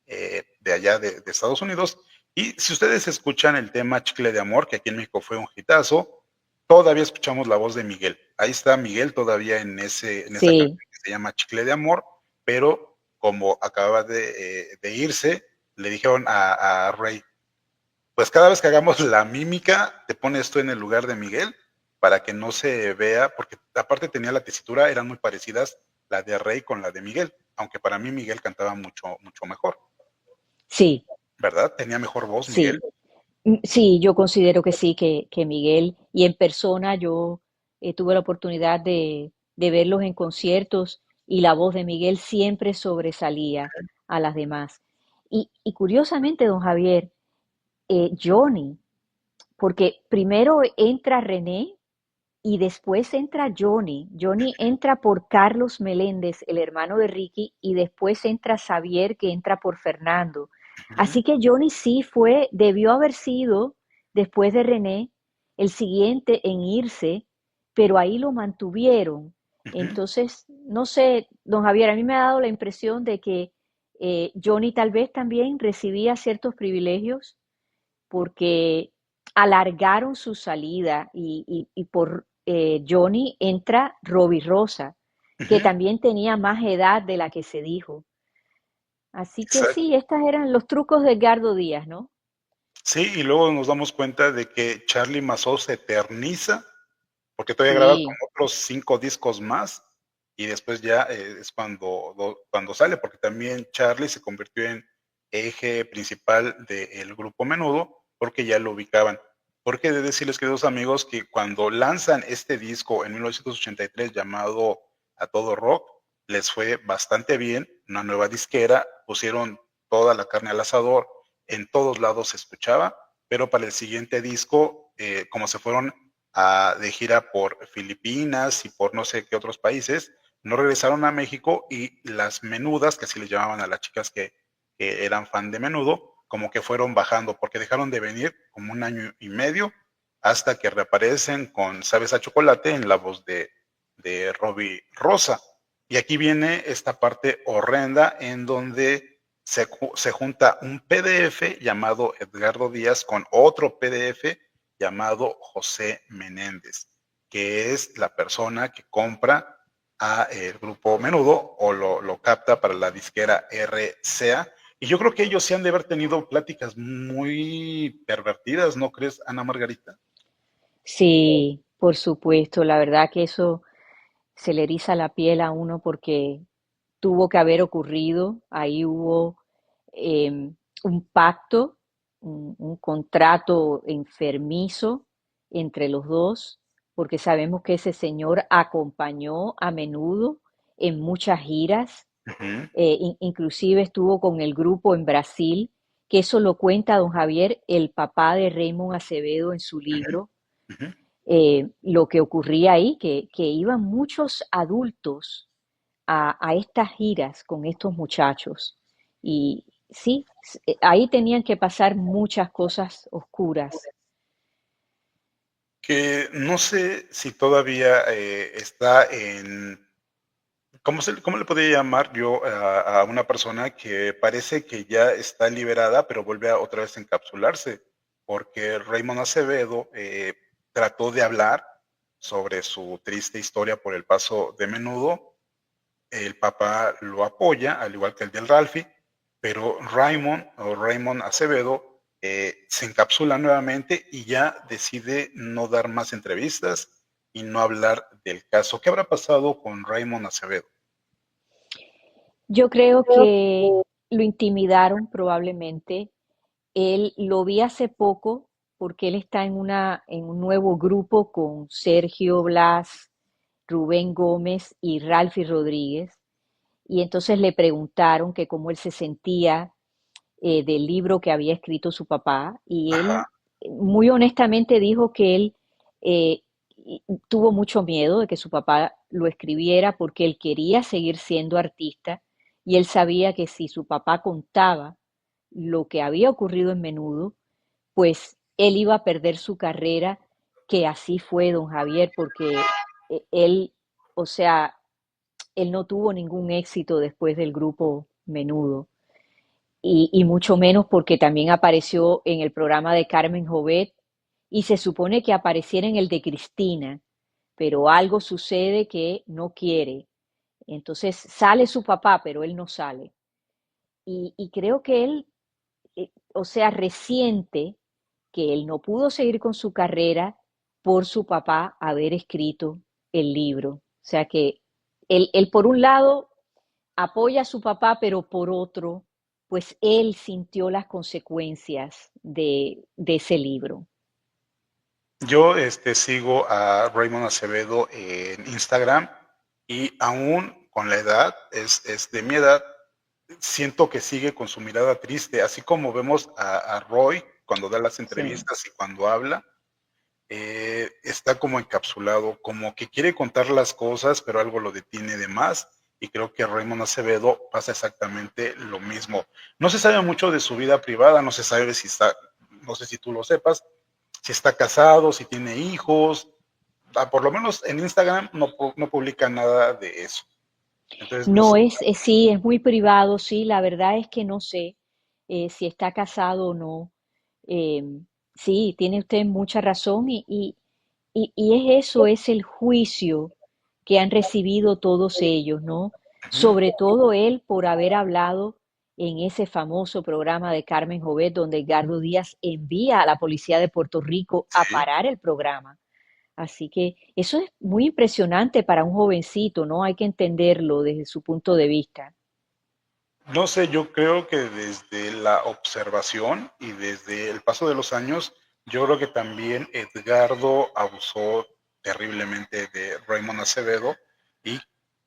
de allá de Estados Unidos. Y si ustedes escuchan el tema Chicle de Amor, que aquí en México fue un hitazo, todavía escuchamos la voz de Miguel. Ahí está Miguel todavía en esa
Sí,
canción que se llama Chicle de Amor, pero como acababa de irse, le dijeron a Rey, pues cada vez que hagamos la mímica, te pones tú en el lugar de Miguel para que no se vea, porque aparte tenía la tesitura, eran muy parecidas la de Rey con la de Miguel, aunque para mí Miguel cantaba mucho, mucho mejor,
sí,
¿verdad? Tenía mejor voz Miguel.
sí. Sí, yo considero que sí, que Miguel, y en persona yo tuve la oportunidad de verlos en conciertos y la voz de Miguel siempre sobresalía a las demás. Y curiosamente, don Javier, Johnny, porque primero entra René y después entra Johnny. Johnny entra por Carlos Meléndez, el hermano de Ricky, y después entra Xavier, que entra por Fernando.
Ujú,
Así que Johnny sí fue, debió haber sido, después de René, el siguiente en irse, pero ahí lo mantuvieron.
ujú.
Entonces, no sé, don Javier, a mí me ha dado la impresión de que Johnny tal vez también recibía ciertos privilegios porque alargaron su salida y por Johnny entra Robbie Rosa, que
Ujú,
también tenía más edad de la que se dijo. Así que
exacto.
sí, estos eran los trucos de Edgardo Díaz, ¿no?
Sí, y luego nos damos cuenta de que Charlie Mazó se eterniza porque todavía graba con
Sí,
otros 5 discos más y después ya es cuando sale, porque también Charlie se convirtió en eje principal del grupo Menudo, porque ya lo ubicaban. Porque he de decirles, queridos amigos, que cuando lanzan este disco en 1983 llamado A Todo Rock, les fue bastante bien, una nueva disquera, pusieron toda la carne al asador, en todos lados se escuchaba, pero para el siguiente disco, como se fueron de gira por Filipinas y por no sé qué otros países, no regresaron a México y las menudas, que así les llamaban a las chicas que eran fan de Menudo, como que fueron bajando, porque dejaron de venir como un año y medio hasta que reaparecen con Sabes a Chocolate en la voz de Robbie Rosa. Y aquí viene esta parte horrenda en donde se junta un PDF llamado Edgardo Díaz con otro PDF llamado José Menéndez, que es la persona que compra a el grupo Menudo o lo capta para la disquera RCA. Y yo creo que ellos sí han de haber tenido pláticas muy pervertidas, ¿no crees, Ana Margarita?
sí, por supuesto. La verdad que eso se le eriza la piel a uno porque tuvo que haber ocurrido. Ahí hubo un pacto, un contrato enfermizo entre los dos, porque sabemos que ese señor acompañó a menudo en muchas giras,
Ujú,
inclusive estuvo con el grupo en Brasil, que eso lo cuenta don Javier, el papá de Raymond Acevedo en su
ujú,
libro,
ujú.
lo que ocurría ahí, que iban muchos adultos a estas giras con estos muchachos. Y sí, ahí tenían que pasar muchas cosas oscuras.
Que no sé si todavía está cómo le podría llamar yo a una persona que parece que ya está liberada, pero vuelve a otra vez a encapsularse? Porque Raymond Acevedo trató de hablar sobre su triste historia por el paso de Menudo. El papá lo apoya, al igual que el del Ralphie, pero Raymond Acevedo se encapsula nuevamente y ya decide no dar más entrevistas y no hablar del caso. ¿Qué habrá pasado con Raymond Acevedo?
Yo creo que lo intimidaron probablemente. Él lo vi hace poco porque él está en un nuevo grupo con Sergio Blas, Rubén Gómez y Ralphie Rodríguez. Y entonces le preguntaron que cómo él se sentía del libro que había escrito su papá. Y
Ajá.
él muy honestamente dijo que él eh, tuvo mucho miedo de que su papá lo escribiera porque él quería seguir siendo artista y él sabía que si su papá contaba lo que había ocurrido en Menudo, pues él iba a perder su carrera, que así fue, don Javier, porque él, o sea, él no tuvo ningún éxito después del grupo Menudo, y mucho menos porque también apareció en el programa de Carmen Jovet y se supone que apareciera en el de Cristina, pero algo sucede que no quiere. Entonces sale su papá, pero él no sale. Y creo que él, o sea, resiente que él no pudo seguir con su carrera por su papá haber escrito el libro. O sea que él por un lado apoya a su papá, pero por otro, pues él sintió las consecuencias de ese libro.
Yo sigo a Raymond Acevedo en Instagram y aún con la edad, es de mi edad, siento que sigue con su mirada triste, así como vemos a Roy cuando da las
Sí.
entrevistas y cuando habla, está como encapsulado, como que quiere contar las cosas, pero algo lo detiene de más. Y creo que Raymond Acevedo pasa exactamente lo mismo. No se sabe mucho de su vida privada, no se sabe si está, no sé si tú lo sepas, si está casado, si tiene hijos. Por lo menos en Instagram no publica nada de eso. Entonces, no sé.
No sí, es muy privado, sí, la verdad es que no sé si está casado o no. Eh, sí, tiene usted mucha razón y es eso, es el juicio que han recibido todos ellos, ¿no?
Ujú.
Sobre todo él por haber hablado en ese famoso programa de Carmen Jovet donde Edgardo Díaz envía a la policía de Puerto Rico a
Sí.
parar el programa. Así que eso es muy impresionante para un jovencito, ¿no? Hay que entenderlo desde su punto de vista.
No sé, yo creo que desde la observación y desde el paso de los años, yo creo que también Edgardo abusó terriblemente de Raymond Acevedo y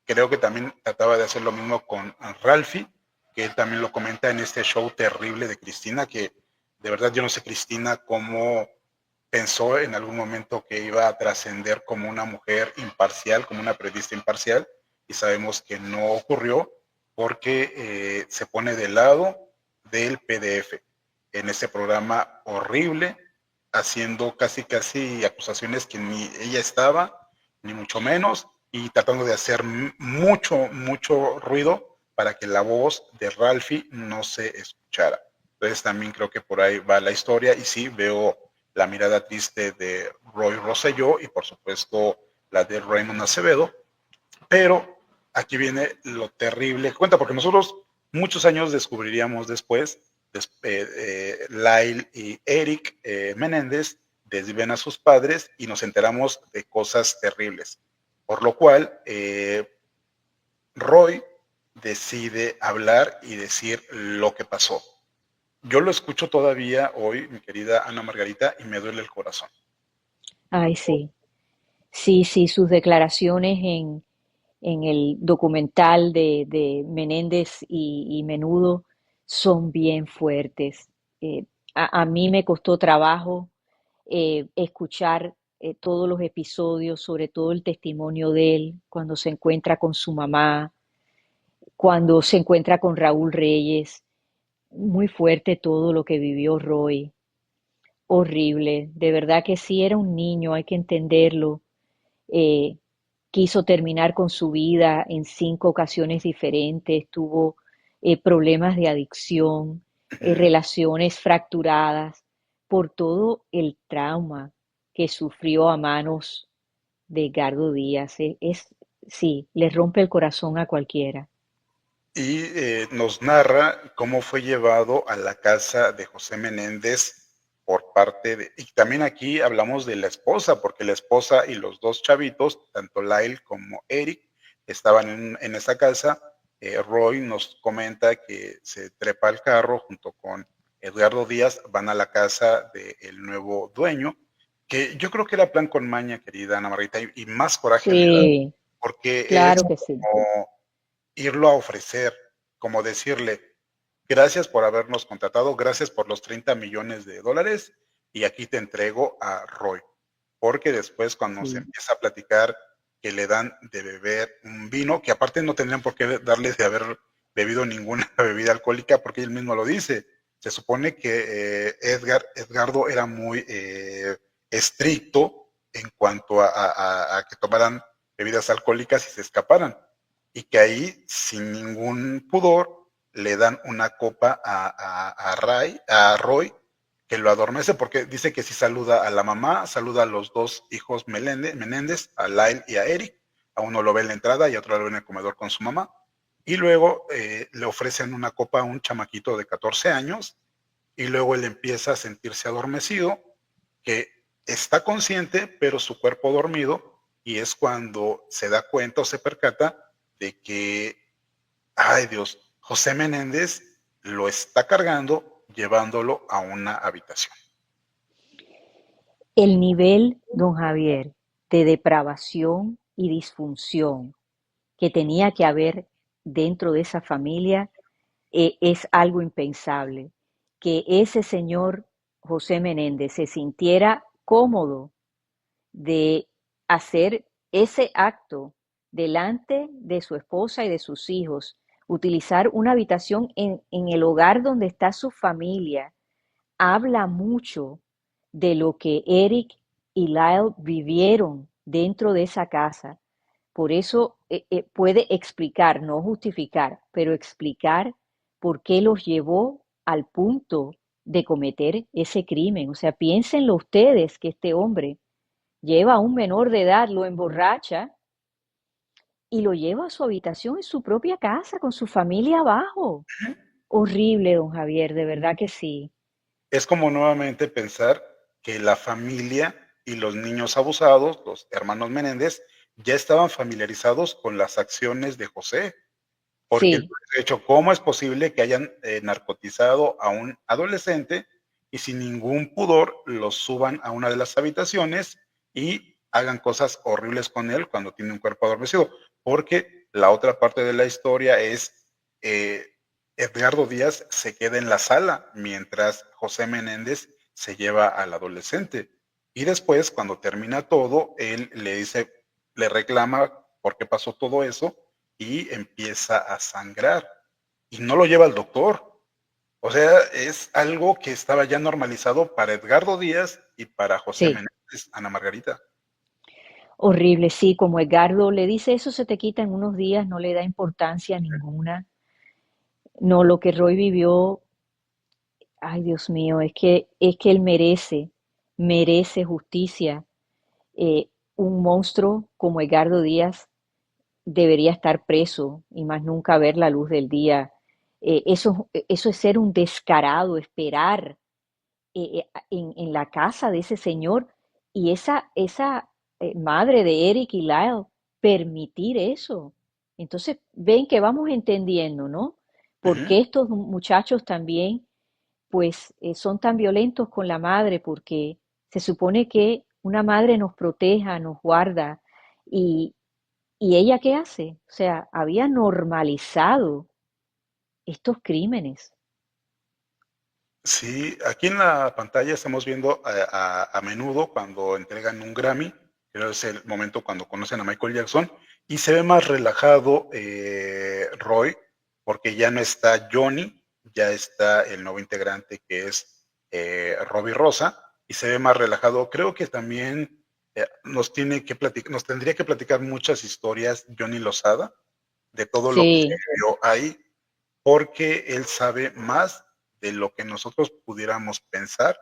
creo que también trataba de hacer lo mismo con Ralphie, que él también lo comenta en este show terrible de Cristina, que de verdad yo no sé Cristina cómo pensó en algún momento que iba a trascender como una mujer imparcial, como una periodista imparcial, y sabemos que no ocurrió porque se pone del lado del PDF en ese programa horrible, haciendo casi casi acusaciones que ni ella estaba, ni mucho menos, y tratando de hacer mucho ruido para que la voz de Ralphie no se escuchara. Entonces también creo que por ahí va la historia y sí veo la mirada triste de Roy Rosselló y por supuesto la de Raymond Acevedo, pero aquí viene lo terrible. Cuenta, porque nosotros muchos años descubriríamos después, Lyle y Eric Menéndez desviven a sus padres y nos enteramos de cosas terribles. Por lo cual, Roy decide hablar y decir lo que pasó. Yo lo escucho todavía hoy, mi querida Ana Margarita, y me duele el corazón.
Ay, sí. Sí, sí, sus declaraciones en el documental de Menéndez y Menudo son bien fuertes. Eh, a mí me costó trabajo escuchar todos los episodios, sobre todo el testimonio de él, cuando se encuentra con su mamá, cuando se encuentra con Raúl Reyes. Muy fuerte todo lo que vivió Roy. Horrible. De verdad que sí era un niño, hay que entenderlo. quiso terminar con su vida en 5 ocasiones diferentes, tuvo problemas de adicción,
Ujú.
relaciones fracturadas, por todo el trauma que sufrió a manos de Edgardo Díaz. Sí, le rompe el corazón a cualquiera.
Y nos narra cómo fue llevado a la casa de José Menéndez por parte de... Y también aquí hablamos de la esposa, porque la esposa y los dos chavitos, tanto Lyle como Eric, estaban en esa casa. Roy nos comenta que se trepa al carro junto con Edgardo Díaz, van a la casa del nuevo dueño, que yo creo que era plan con maña, querida Ana Margarita, y más coraje me da,
Sí,
porque es
claro que sí.
como irlo a ofrecer, como decirle, gracias por habernos contratado, gracias por los 30 millones de dólares y aquí te entrego a Roy. Porque después cuando se
Sí,
empieza a platicar que le dan de beber un vino, que aparte no tendrían por qué darles de haber bebido ninguna bebida alcohólica, porque él mismo lo dice. Se supone que Edgardo era muy estricto en cuanto a que tomaran bebidas alcohólicas y se escaparan y que ahí, sin ningún pudor, le dan una copa a Roy, que lo adormece porque dice que si saluda a la mamá, saluda a los dos hijos Menéndez, a Lyle y a Eric, a uno lo ve en la entrada y a otro lo ve en el comedor con su mamá, y luego le ofrecen una copa a un chamaquito de 14 años, y luego él empieza a sentirse adormecido, que está consciente, pero su cuerpo dormido, y es cuando se da cuenta o se percata de que, ay Dios, José Menéndez lo está cargando, llevándolo a una habitación.
el nivel, don Javier, de depravación y disfunción que tenía que haber dentro de esa familia es algo impensable. Que ese señor José Menéndez se sintiera cómodo de hacer ese acto delante de su esposa y de sus hijos, utilizar una habitación en el hogar donde está su familia, habla mucho de lo que Eric y Lyle vivieron dentro de esa casa. Por eso puede explicar, no justificar, pero explicar por qué los llevó al punto de cometer ese crimen. O sea, piénsenlo ustedes que este hombre lleva a un menor de edad, lo emborracha y lo lleva a su habitación en su propia casa con su familia abajo. Horrible, don Javier, de verdad que sí.
Es como nuevamente pensar que la familia y los niños abusados, los hermanos Menéndez, ya estaban familiarizados con las acciones de José. Porque,
Sí,
de hecho, ¿cómo es posible que hayan narcotizado a un adolescente y sin ningún pudor lo suban a una de las habitaciones y hagan cosas horribles con él cuando tiene un cuerpo adormecido? Porque la otra parte de la historia es eh, Edgardo Díaz se queda en la sala mientras José Menéndez se lleva al adolescente. Y después, cuando termina todo, él le dice, le reclama por qué pasó todo eso y empieza a sangrar y no lo lleva al doctor. O sea, es algo que estaba ya normalizado para Edgardo Díaz y para José
sí,
Menéndez, Ana Margarita.
horrible, sí, como Edgardo le dice, eso se te quita en unos días, no le da importancia ninguna. No, lo que Roy vivió, ay Dios mío, es que él merece justicia. Un monstruo como Edgardo Díaz debería estar preso y más nunca ver la luz del día. Eso es ser un descarado, esperar en la casa de ese señor y esa madre de Eric y Lyle permitir eso. Entonces, ven que vamos entendiendo, ¿no? ¿Por
Ujú.
qué estos muchachos también, pues, son tan violentos con la madre? Porque se supone que una madre nos proteja, nos guarda. ¿Y, y ella qué hace? O sea, había normalizado estos crímenes.
Sí, aquí en la pantalla estamos viendo a menudo cuando entregan un Grammy, creo que es el momento cuando conocen a Michael Jackson, y se ve más relajado Roy, porque ya no está Johnny, ya está el nuevo integrante que es Robbie Rosa, y se ve más relajado. Creo que también nos tendría que platicar muchas historias Johnny Lozada de todo lo que se
Sí,
vivió ahí, porque él sabe más de lo que nosotros pudiéramos pensar,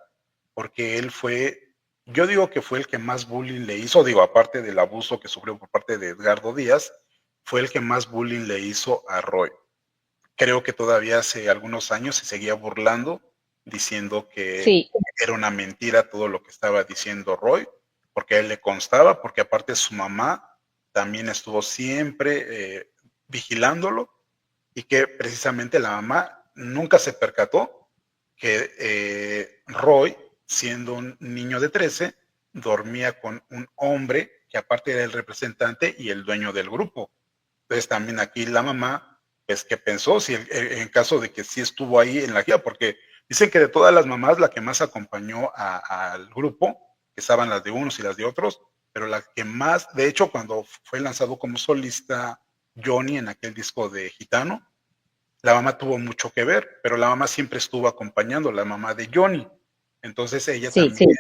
porque él fue, yo digo que fue el que más bullying le hizo, digo, aparte del abuso que sufrió por parte de Edgardo Díaz, fue el que más bullying le hizo a Roy. Creo que todavía hace algunos años se seguía burlando, diciendo que
sí,
era una mentira todo lo que estaba diciendo Roy, porque a él le constaba, porque aparte su mamá también estuvo siempre vigilándolo y que precisamente la mamá nunca se percató que Roy, siendo un niño de 13, dormía con un hombre que aparte era el representante y el dueño del grupo. Entonces también aquí la mamá, pues que pensó, si en caso de que sí estuvo ahí en la guía, porque dicen que de todas las mamás la que más acompañó al grupo, que estaban las de unos y las de otros, pero la que más, de hecho cuando fue lanzado como solista Johnny en aquel disco de Gitano, la mamá tuvo mucho que ver, pero la mamá siempre estuvo acompañando, la mamá de Johnny. Entonces ella
sí.
también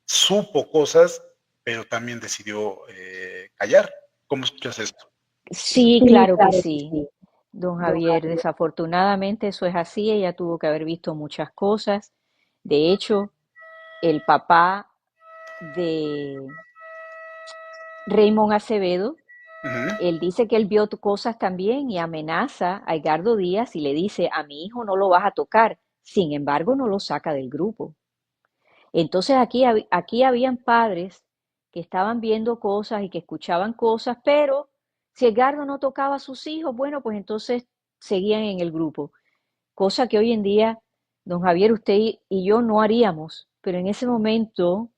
supo cosas, pero también decidió callar. ¿Cómo escuchas esto?
Sí, claro que sí, don Javier. Desafortunadamente eso es así. Ella tuvo que haber visto muchas cosas. De hecho, el papá de Raymond Acevedo,
Uh -huh.
él dice que él vio cosas también y amenaza a Edgardo Díaz y le dice, a mi hijo no lo vas a tocar. Sin embargo, no lo saca del grupo. Entonces aquí habían padres que estaban viendo cosas y que escuchaban cosas, pero si Edgardo no tocaba a sus hijos, bueno, pues entonces seguían en el grupo, cosa que hoy en día, don Javier, usted y yo no haríamos, pero en ese momento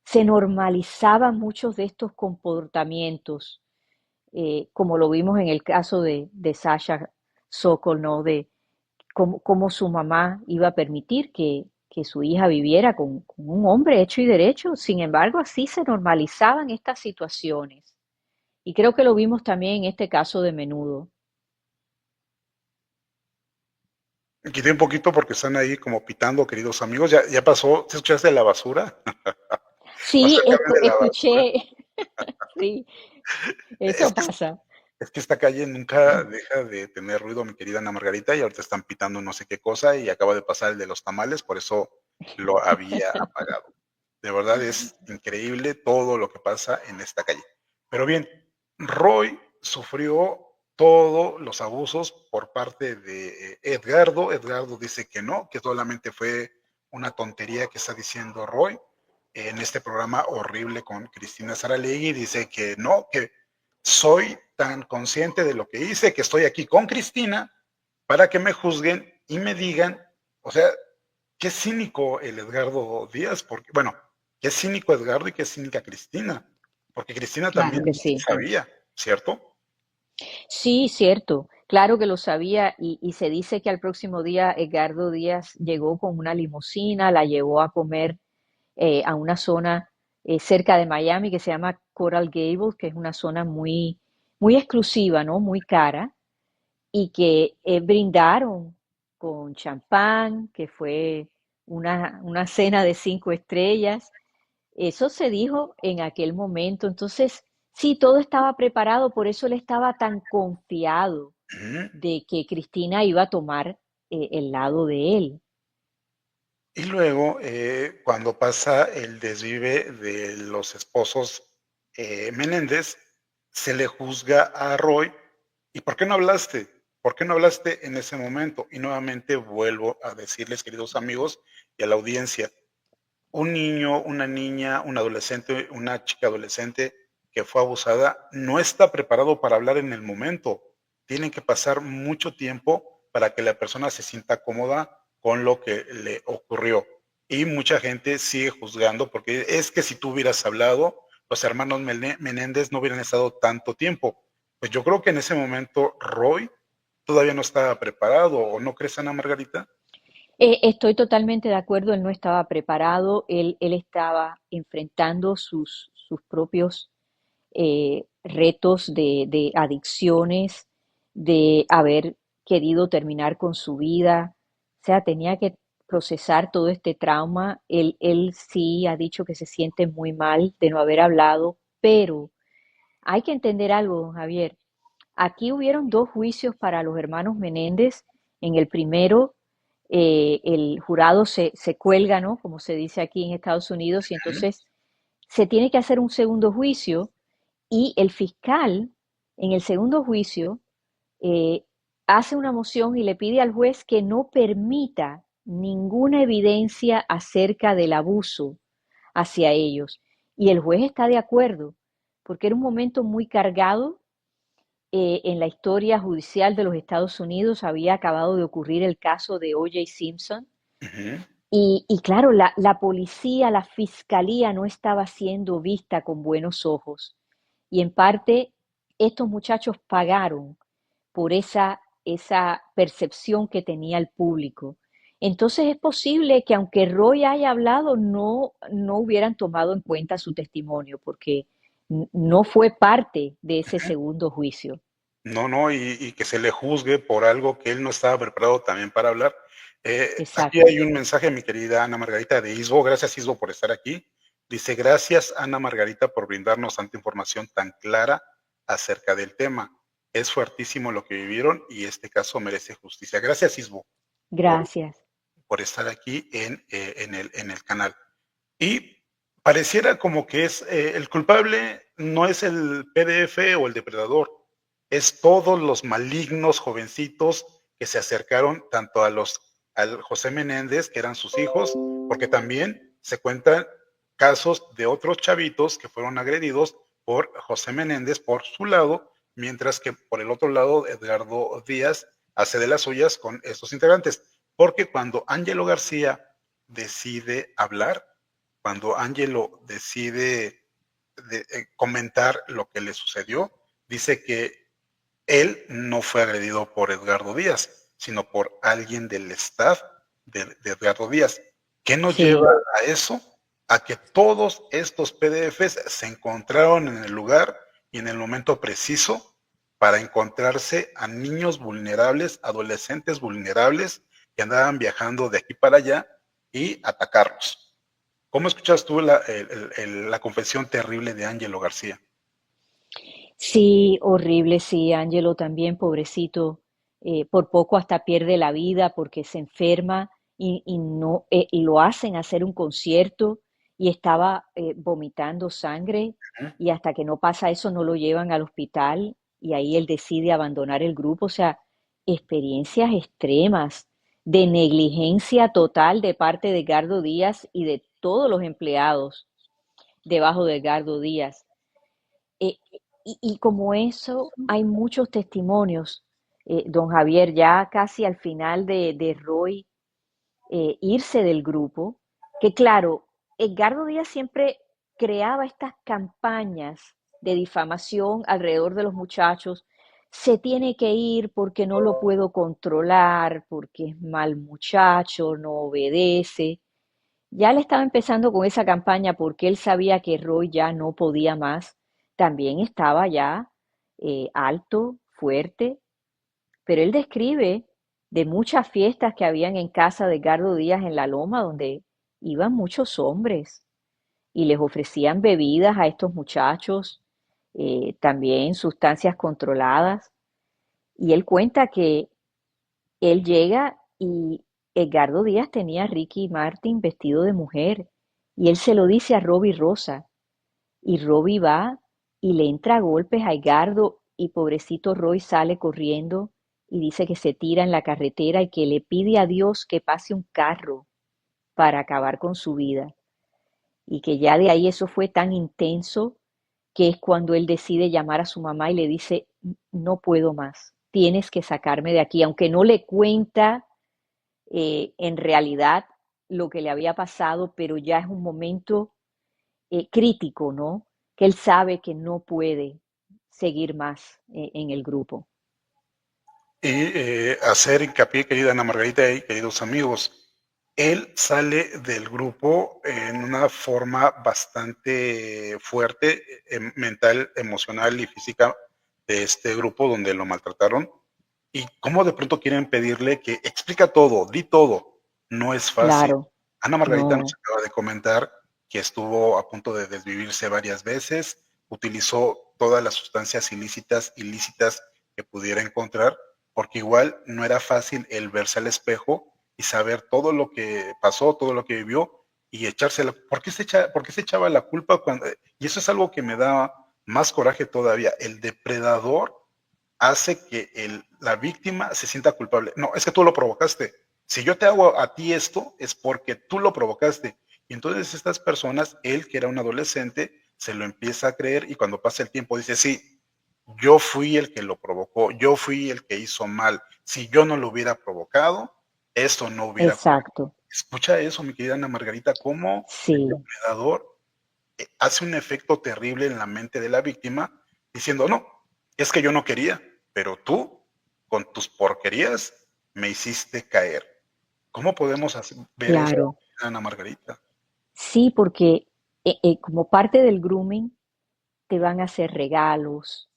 se normalizaban muchos de estos comportamientos, como lo vimos en el caso de Sasha Sokol, ¿no? De cómo su mamá iba a permitir que su hija viviera con un hombre hecho y derecho. Sin embargo, así se normalizaban estas situaciones. Y creo que lo vimos también en este caso de Menudo.
Quité un poquito porque están ahí como pitando, queridos amigos. Ya pasó. ¿Te escuchaste la basura? Pasó
Sí,
el camión de la basura.
escuché, sí,
Es
eso
que
pasa.
Es que esta calle nunca deja de tener ruido, mi querida Ana Margarita, y ahorita están pitando no sé qué cosa y acaba de pasar el de los tamales, por eso lo había apagado. De verdad es increíble todo lo que pasa en esta calle. Pero bien, Roy sufrió todos los abusos por parte de Edgardo. Edgardo dice que no, que solamente fue una tontería que está diciendo Roy en este programa horrible con Cristina Saralegui. Dice que no, que soy tan consciente de lo que hice que estoy aquí con Cristina para que me juzguen y me digan, o sea, qué cínico el Edgardo Díaz, porque, bueno, qué cínico Edgardo y qué cínica Cristina, porque Cristina
Claro
también
que sí.
sabía, ¿cierto?
Sí, cierto. Claro que lo sabía y se dice que al próximo día Edgardo Díaz llegó con una limusina, la llevó a comer a una zona cerca de Miami que se llama Coral Gables, que es una zona muy exclusiva, ¿no? Muy cara, y que brindaron con champán, que fue una cena de 5 estrellas. Eso se dijo en aquel momento. Entonces, sí, todo estaba preparado, por eso él estaba tan confiado
Ujú.
de que Cristina iba a tomar el lado de él.
Y luego, cuando pasa el desvive de los esposos Menéndez, se le juzga a Roy. ¿Y por qué no hablaste? ¿Por qué no hablaste en ese momento? Y nuevamente vuelvo a decirles, queridos amigos y a la audiencia, un niño, una niña, un adolescente, una chica adolescente que fue abusada no está preparado para hablar en el momento. Tiene que pasar mucho tiempo para que la persona se sienta cómoda con lo que le ocurrió. Y mucha gente sigue juzgando porque es que si tú hubieras hablado, los hermanos Menéndez no hubieran estado tanto tiempo. Pues yo creo que en ese momento Roy todavía no estaba preparado, ¿o no crees, Ana Margarita?
Estoy totalmente de acuerdo, él no estaba preparado, él estaba enfrentando sus propios retos de adicciones, de haber querido terminar con su vida. O sea, tenía que procesar todo este trauma. Él sí ha dicho que se siente muy mal de no haber hablado, pero hay que entender algo, Javier. Aquí hubieron dos juicios para los hermanos Menéndez. En el primero, el jurado se cuelga, ¿no? Como se dice aquí en Estados Unidos, y
Ujú,
entonces se tiene que hacer un segundo juicio y el fiscal en el segundo juicio eh, hace una moción y le pide al juez que no permita ninguna evidencia acerca del abuso hacia ellos. Y el juez está de acuerdo, porque era un momento muy cargado en la historia judicial de los Estados Unidos. Había acabado de ocurrir el caso de O.J. Simpson.
ujú.
Y claro, la policía, la fiscalía no estaba siendo vista con buenos ojos. Y en parte, estos muchachos pagaron por esa percepción que tenía el público. Entonces es posible que aunque Roy haya hablado, no hubieran tomado en cuenta su testimonio, porque no fue parte de ese segundo juicio.
No, no, y que se le juzgue por algo que él no estaba preparado también para hablar. Aquí
Exacto.
hay un mensaje, mi querida Ana Margarita de Isbo. Gracias, Isbo, por estar aquí. Dice, gracias, Ana Margarita, por brindarnos tanta información tan clara acerca del tema. Es fuertísimo lo que vivieron y este caso merece justicia. Gracias, Isbo, por,
Gracias.
por estar aquí en el canal. Y pareciera como que es el culpable no es el PDF o el depredador, es todos los malignos jovencitos que se acercaron tanto al José Menéndez, que eran sus hijos, porque también se cuentan casos de otros chavitos que fueron agredidos por José Menéndez por su lado, mientras que por el otro lado Edgardo Díaz hace de las suyas con estos integrantes, porque cuando Ángelo García decide hablar, cuando Angelo decide comentar lo que le sucedió, dice que él no fue agredido por Edgardo Díaz, sino por alguien del staff de Edgardo Díaz. ¿Qué nos lleva
Sí,
a eso? A que todos estos PDFs se encontraron en el lugar y en el momento preciso para encontrarse a niños vulnerables, adolescentes vulnerables que andaban viajando de aquí para allá y atacarlos. ¿Cómo escuchas tú la confesión terrible de Ángelo García?
sí, horrible, sí, Angelo también, pobrecito, por poco hasta pierde la vida porque se enferma y no, y lo hacen hacer un concierto y estaba vomitando sangre
¿Mm?
y hasta que no pasa eso no lo llevan al hospital y ahí él decide abandonar el grupo, o sea, experiencias extremas de negligencia total de parte de Edgardo Díaz y de todos los empleados debajo de Edgardo Díaz. Eh, y como eso, hay muchos testimonios, don Javier, ya casi al final de Roy irse del grupo, que claro, Edgardo Díaz siempre creaba estas campañas de difamación alrededor de los muchachos. Se tiene que ir porque no lo puedo controlar, porque es mal muchacho, no obedece. Ya le estaba empezando con esa campaña porque él sabía que Roy ya no podía más. También estaba ya alto, fuerte, pero él describe de muchas fiestas que habían en casa de Edgardo Díaz en la Loma, donde iban muchos hombres y les ofrecían bebidas a estos muchachos, también sustancias controladas. Y él cuenta que él llega y Edgardo Díaz tenía a Ricky Martin vestido de mujer y él se lo dice a Robbie Rosa y Robbie va y le entra a golpes a Edgardo y pobrecito Roy sale corriendo y dice que se tira en la carretera y que le pide a Dios que pase un carro para acabar con su vida y que ya de ahí eso fue tan intenso que es cuando él decide llamar a su mamá y le dice, no puedo más, tienes que sacarme de aquí, aunque no le cuenta en realidad lo que le había pasado, pero ya es un momento crítico, ¿no? Que él sabe que no puede seguir más en el grupo.
Y hacer hincapié, querida Ana Margarita y queridos amigos, él sale del grupo en una forma bastante fuerte, mental, emocional y física de este grupo donde lo maltrataron. Y cómo de pronto quieren pedirle que explica todo, di todo. no es fácil.
claro,
Ana Margarita nos
no,
acaba de comentar que estuvo a punto de desvivirse varias veces, utilizó todas las sustancias ilícitas que pudiera encontrar, porque igual no era fácil el verse al espejo y saber todo lo que pasó, todo lo que vivió y echársela. ¿Por qué se echaba la culpa cuando? Y eso es algo que me da más coraje todavía. El depredador hace que la víctima se sienta culpable. No, es que tú lo provocaste. Si yo te hago a ti esto, es porque tú lo provocaste. Y entonces estas personas, él que era un adolescente, se lo empieza a creer y cuando pasa el tiempo dice, sí, yo fui el que lo provocó, yo fui el que hizo mal. Si yo no lo hubiera provocado, esto no hubiera ocurrido.
exacto,
Escucha eso, mi querida Ana Margarita, cómo el
sí,
depredador hace un efecto terrible en la mente de la víctima diciendo, no, es que yo no quería, pero tú, con tus porquerías, me hiciste caer. ¿Cómo podemos ver eso,
claro.
Ana Margarita?
Sí, porque como parte del grooming te van a hacer regalos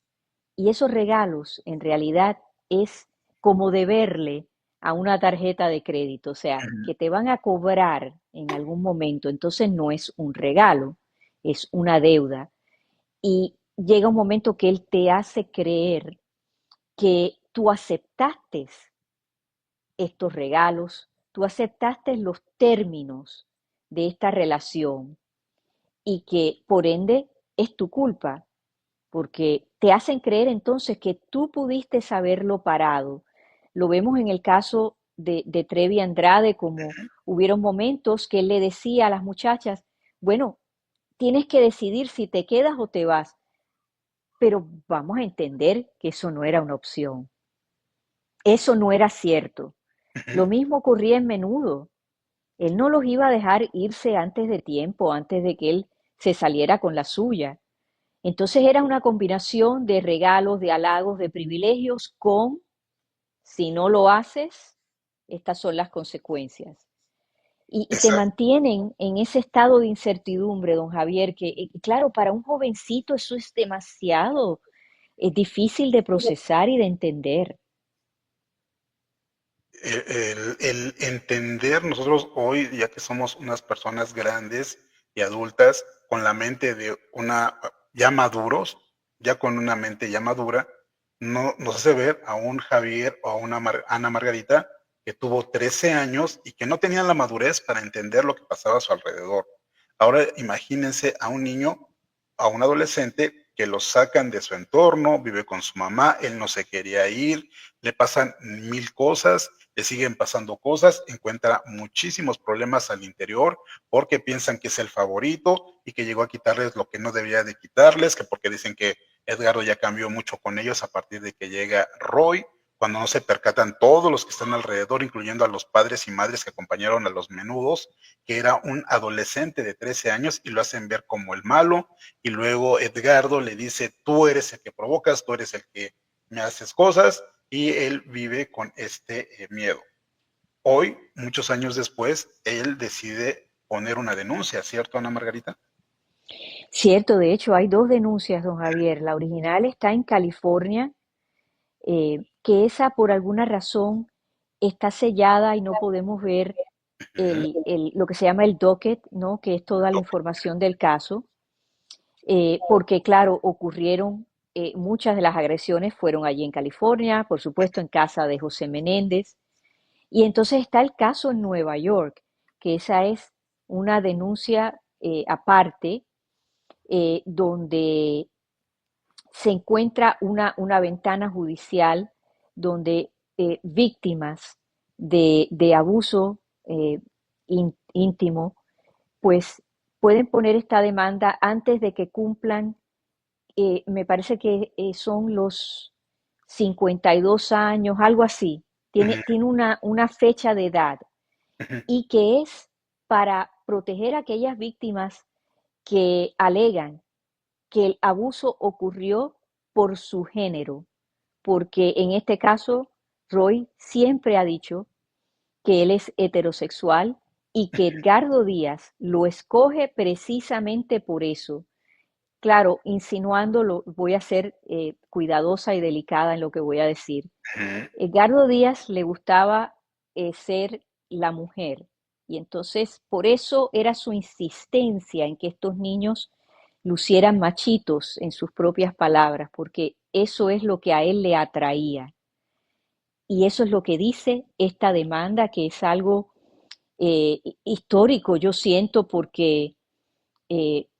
y esos regalos en realidad es como deberle a una tarjeta de crédito, o sea,
Ujú.
que te van a cobrar en algún momento, entonces no es un regalo, es una deuda. Y llega un momento que él te hace creer que tú aceptaste estos regalos, tú aceptaste los términos de esta relación y que por ende es tu culpa, porque te hacen creer entonces que tú pudiste haberlo parado. Lo vemos en el caso de Trevi Andrade, como hubieron momentos que él le decía a las muchachas, bueno, tienes que decidir si te quedas o te vas, pero vamos a entender que eso no era una opción, eso no era cierto. Lo
Ujú.
mismo ocurría en Menudo. Él no los iba a dejar irse antes de tiempo, antes de que él se saliera con la suya. Entonces era una combinación de regalos, de halagos, de privilegios con, si no lo haces, estas son las consecuencias. Y te
Exacto.
mantienen en ese estado de incertidumbre, don Javier, que claro, para un jovencito eso es demasiado, es difícil de procesar y de entender.
El entender nosotros hoy, ya que somos unas personas grandes y adultas, con la mente de una, ya maduros, ya con una mente ya madura, no, nos hace ver a un Javier o a una Ana Margarita que tuvo 13 años y que no tenían la madurez para entender lo que pasaba a su alrededor. Ahora imagínense a un niño, a un adolescente que lo sacan de su entorno, vive con su mamá, él no se quería ir, le pasan mil cosas, le siguen pasando cosas, encuentra muchísimos problemas al interior porque piensan que es el favorito y que llegó a quitarles lo que no debía de quitarles, que porque dicen que Edgardo ya cambió mucho con ellos a partir de que llega Roy, cuando no se percatan todos los que están alrededor, incluyendo a los padres y madres que acompañaron a los menudos, que era un adolescente de 13 años y lo hacen ver como el malo, y luego Edgardo le dice, tú eres el que provocas, tú eres el que me haces cosas, y él vive con este miedo. Hoy, muchos años después, él decide poner una denuncia, ¿cierto, Ana Margarita?
Cierto, de hecho, hay dos denuncias, don Javier. La original está en California, que esa por alguna razón está sellada y no podemos ver lo que se llama el docket, ¿no? Que es toda la información del caso, porque claro, ocurrieron, muchas de las agresiones fueron allí en California, por supuesto en casa de José Menéndez, y entonces está el caso en Nueva York, que esa es una denuncia aparte, donde se encuentra una ventana judicial donde víctimas de abuso íntimo, pues pueden poner esta demanda antes de que cumplan, me parece que son los 52 años, algo así.
Ujú,
Tiene una fecha de edad
ujú,
y que es para proteger a aquellas víctimas que alegan que el abuso ocurrió por su género, porque en este caso Roy siempre ha dicho que él es heterosexual y que Edgardo Díaz lo escoge precisamente por eso. Claro, insinuándolo, voy a ser cuidadosa y delicada en lo que voy a decir.
ujú.
Edgardo Díaz le gustaba ser la mujer. Y entonces por eso era su insistencia en que estos niños lucieran machitos en sus propias palabras, porque eso es lo que a él le atraía. Y eso es lo que dice esta demanda, que es algo histórico, yo siento, porque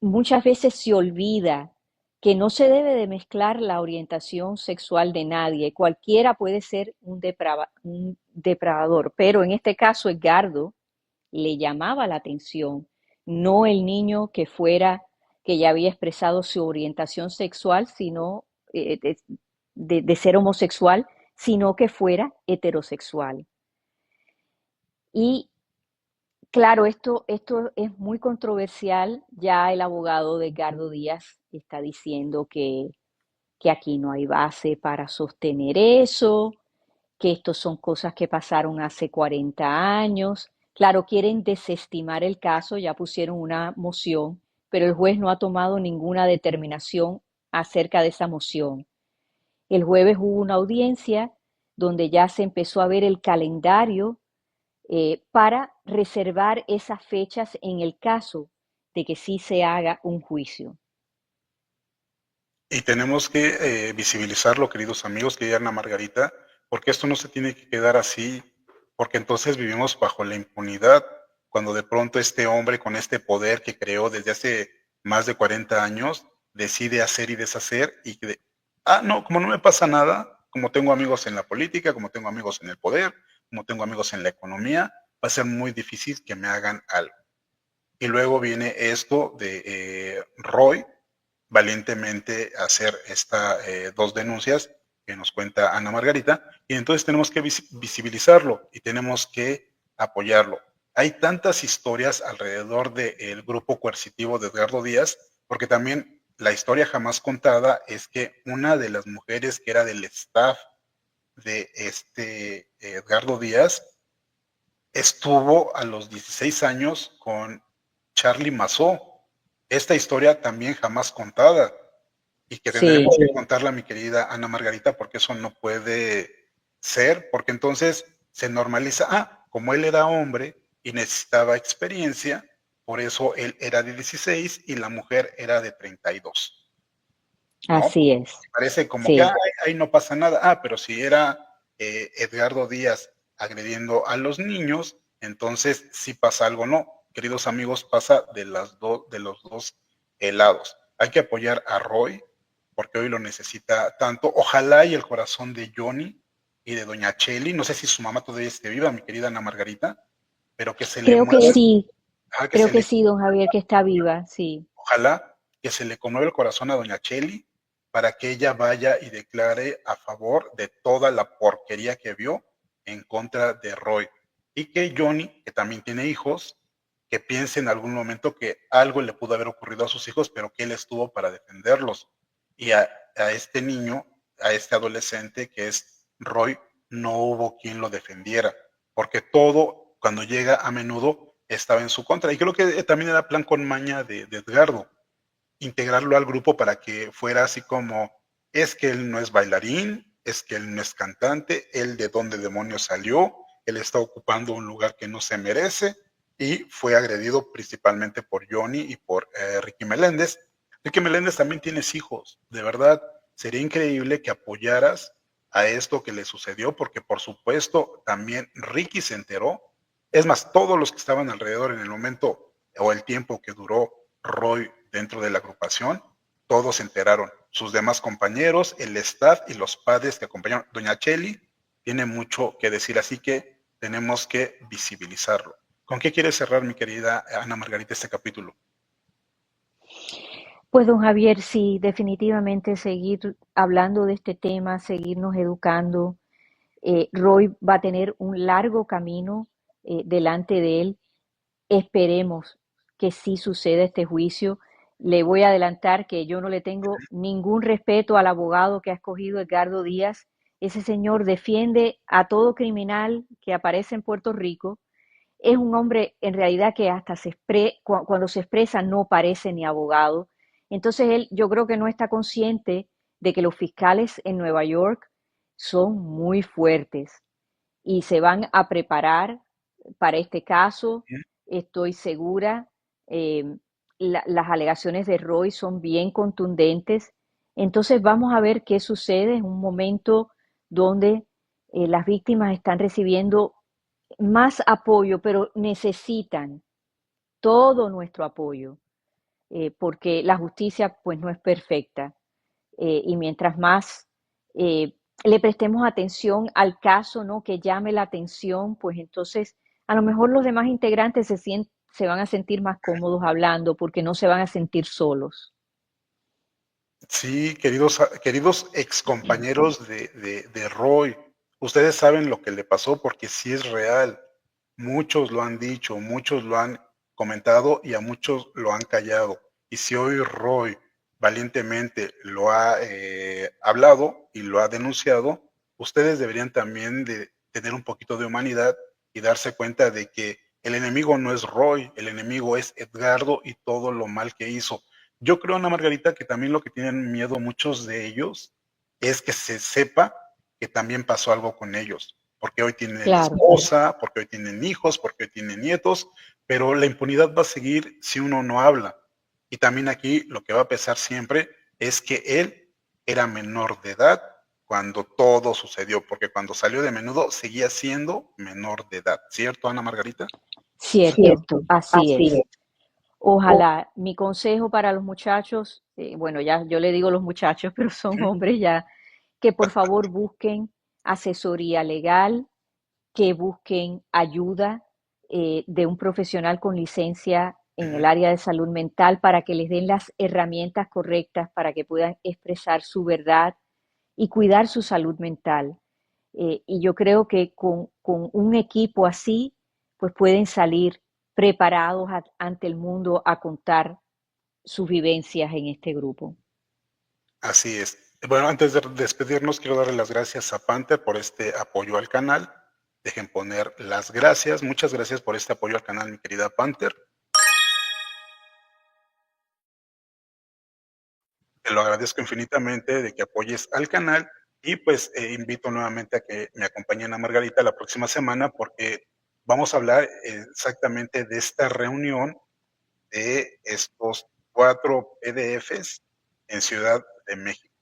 muchas veces se olvida que no se debe de mezclar la orientación sexual de nadie. Cualquiera puede ser un depravador, pero en este caso Edgardo le llamaba la atención, no el niño que ya había expresado su orientación sexual, sino de ser homosexual, sino que fuera heterosexual. Y claro, esto es muy controversial. Ya el abogado de Edgardo Díaz está diciendo que aquí no hay base para sostener eso, que esto son cosas que pasaron hace 40 años. Claro, quieren desestimar el caso, ya pusieron una moción, pero el juez no ha tomado ninguna determinación acerca de esa moción. El jueves hubo una audiencia donde ya se empezó a ver el calendario para reservar esas fechas en el caso de que sí se haga un juicio.
Y tenemos que visibilizarlo, queridos amigos, querida Ana Margarita, porque esto no se tiene que quedar así, porque entonces vivimos bajo la impunidad, cuando de pronto este hombre con este poder que creó desde hace más de 40 años, decide hacer y deshacer y que, no, como no me pasa nada, como tengo amigos en la política, como tengo amigos en el poder, como tengo amigos en la economía, va a ser muy difícil que me hagan algo. Y luego viene esto de Roy, valientemente hacer estas dos denuncias que nos cuenta Ana Margarita, y entonces tenemos que visibilizarlo y tenemos que apoyarlo. Hay tantas historias alrededor del grupo coercitivo de Edgardo Díaz, porque también la historia jamás contada es que una de las mujeres que era del staff de este Edgardo Díaz estuvo a los 16 años con Charlie Mazzó. Esta historia también jamás contada y que tendremos
Sí,
que contarla, mi querida Ana Margarita, porque eso no puede ser, porque entonces se normaliza, como él era hombre y necesitaba experiencia, por eso él era de 16 y la mujer era de 32, ¿no?
así es.
Parece como que
Sí.
ahí no pasa nada, pero si era Edgardo Díaz agrediendo a los niños, entonces sí pasa algo, no, queridos amigos, pasa de los dos lados. Hay que apoyar a Roy, porque hoy lo necesita tanto. Ojalá y el corazón de Johnny y de Doña Cheli, no sé si su mamá todavía esté viva, mi querida Ana Margarita, pero que se le
Creo que
mueva,
sí,
que se le,
don Javier, que está viva, sí.
ojalá que se le conmueva el corazón a Doña Cheli para que ella vaya y declare a favor de toda la porquería que vio en contra de Roy. Y que Johnny, que también tiene hijos, que piense en algún momento que algo le pudo haber ocurrido a sus hijos, pero que él estuvo para defenderlos. Y a este niño, a este adolescente que es Roy, no hubo quien lo defendiera, porque todo, cuando llega a menudo, estaba en su contra. Y creo que también era plan con maña de Edgardo, integrarlo al grupo para que fuera así como, es que él no es bailarín, es que él no es cantante, él de dónde demonios salió, él está ocupando un lugar que no se merece y fue agredido principalmente por Johnny y por Ricky Meléndez. Ricky Meléndez también tienes hijos, de verdad, sería increíble que apoyaras a esto que le sucedió, porque por supuesto también Ricky se enteró, es más, todos los que estaban alrededor en el momento o el tiempo que duró Roy dentro de la agrupación, todos se enteraron, sus demás compañeros, el staff y los padres que acompañaron. Doña Cheli tiene mucho que decir, así que tenemos que visibilizarlo. ¿Con qué quieres cerrar, mi querida Ana Margarita, este capítulo?
Pues don Javier, sí, definitivamente seguir hablando de este tema, seguirnos educando. Roy va a tener un largo camino delante de él. Esperemos que sí suceda este juicio. Le voy a adelantar que yo no le tengo ningún respeto al abogado que ha escogido Edgardo Díaz. Ese señor defiende a todo criminal que aparece en Puerto Rico. Es un hombre en realidad que hasta cuando se expresa no parece ni abogado. Entonces él yo creo que no está consciente de que los fiscales en Nueva York son muy fuertes y se van a preparar. para este caso,
Ujú.
estoy segura. eh, las alegaciones de Roy son bien contundentes. Entonces vamos a ver qué sucede en un momento donde las víctimas están recibiendo más apoyo, pero necesitan todo nuestro apoyo, porque la justicia pues no es perfecta. Y mientras más eh, le prestemos atención al caso, ¿no? Que llame la atención, pues entonces a lo mejor los demás integrantes se van a sentir más cómodos hablando porque no se van a sentir solos.
Sí, queridos excompañeros de Roy, ustedes saben lo que le pasó porque sí es real. Muchos lo han dicho, muchos lo han comentado y a muchos lo han callado. Y si hoy Roy valientemente lo ha hablado y lo ha denunciado, ustedes deberían también de tener un poquito de humanidad y darse cuenta de que el enemigo no es Roy, el enemigo es Edgardo y todo lo mal que hizo. Yo creo, Ana Margarita, que también lo que tienen miedo muchos de ellos es que se sepa que también pasó algo con ellos, porque hoy tienen
Claro,
esposa, porque hoy tienen hijos, porque hoy tienen nietos, pero la impunidad va a seguir si uno no habla. Y también aquí lo que va a pesar siempre es que él era menor de edad cuando todo sucedió, porque cuando salió de menudo seguía siendo menor de edad, ¿cierto, Ana Margarita?
cierto,
Cierto,
así
así
es.
es. O
Ojalá, mi consejo para los muchachos, bueno, ya yo le digo los muchachos, pero son hombres ya, que por favor busquen asesoría legal, que busquen ayuda de un profesional con licencia en el área de salud mental para que les den las herramientas correctas para que puedan expresar su verdad y cuidar su salud mental. Y yo creo que con un equipo así, pues pueden salir preparados ante el mundo a contar sus vivencias en este grupo.
así es. Bueno, antes de despedirnos, quiero darle las gracias a Panther por este apoyo al canal. Dejen poner las gracias. Muchas gracias por este apoyo al canal, mi querida Panther. Te lo agradezco infinitamente de que apoyes al canal y pues invito nuevamente a que me acompañen a Margarita la próxima semana porque vamos a hablar exactamente de esta reunión de estos 4 PDFs en Ciudad de México.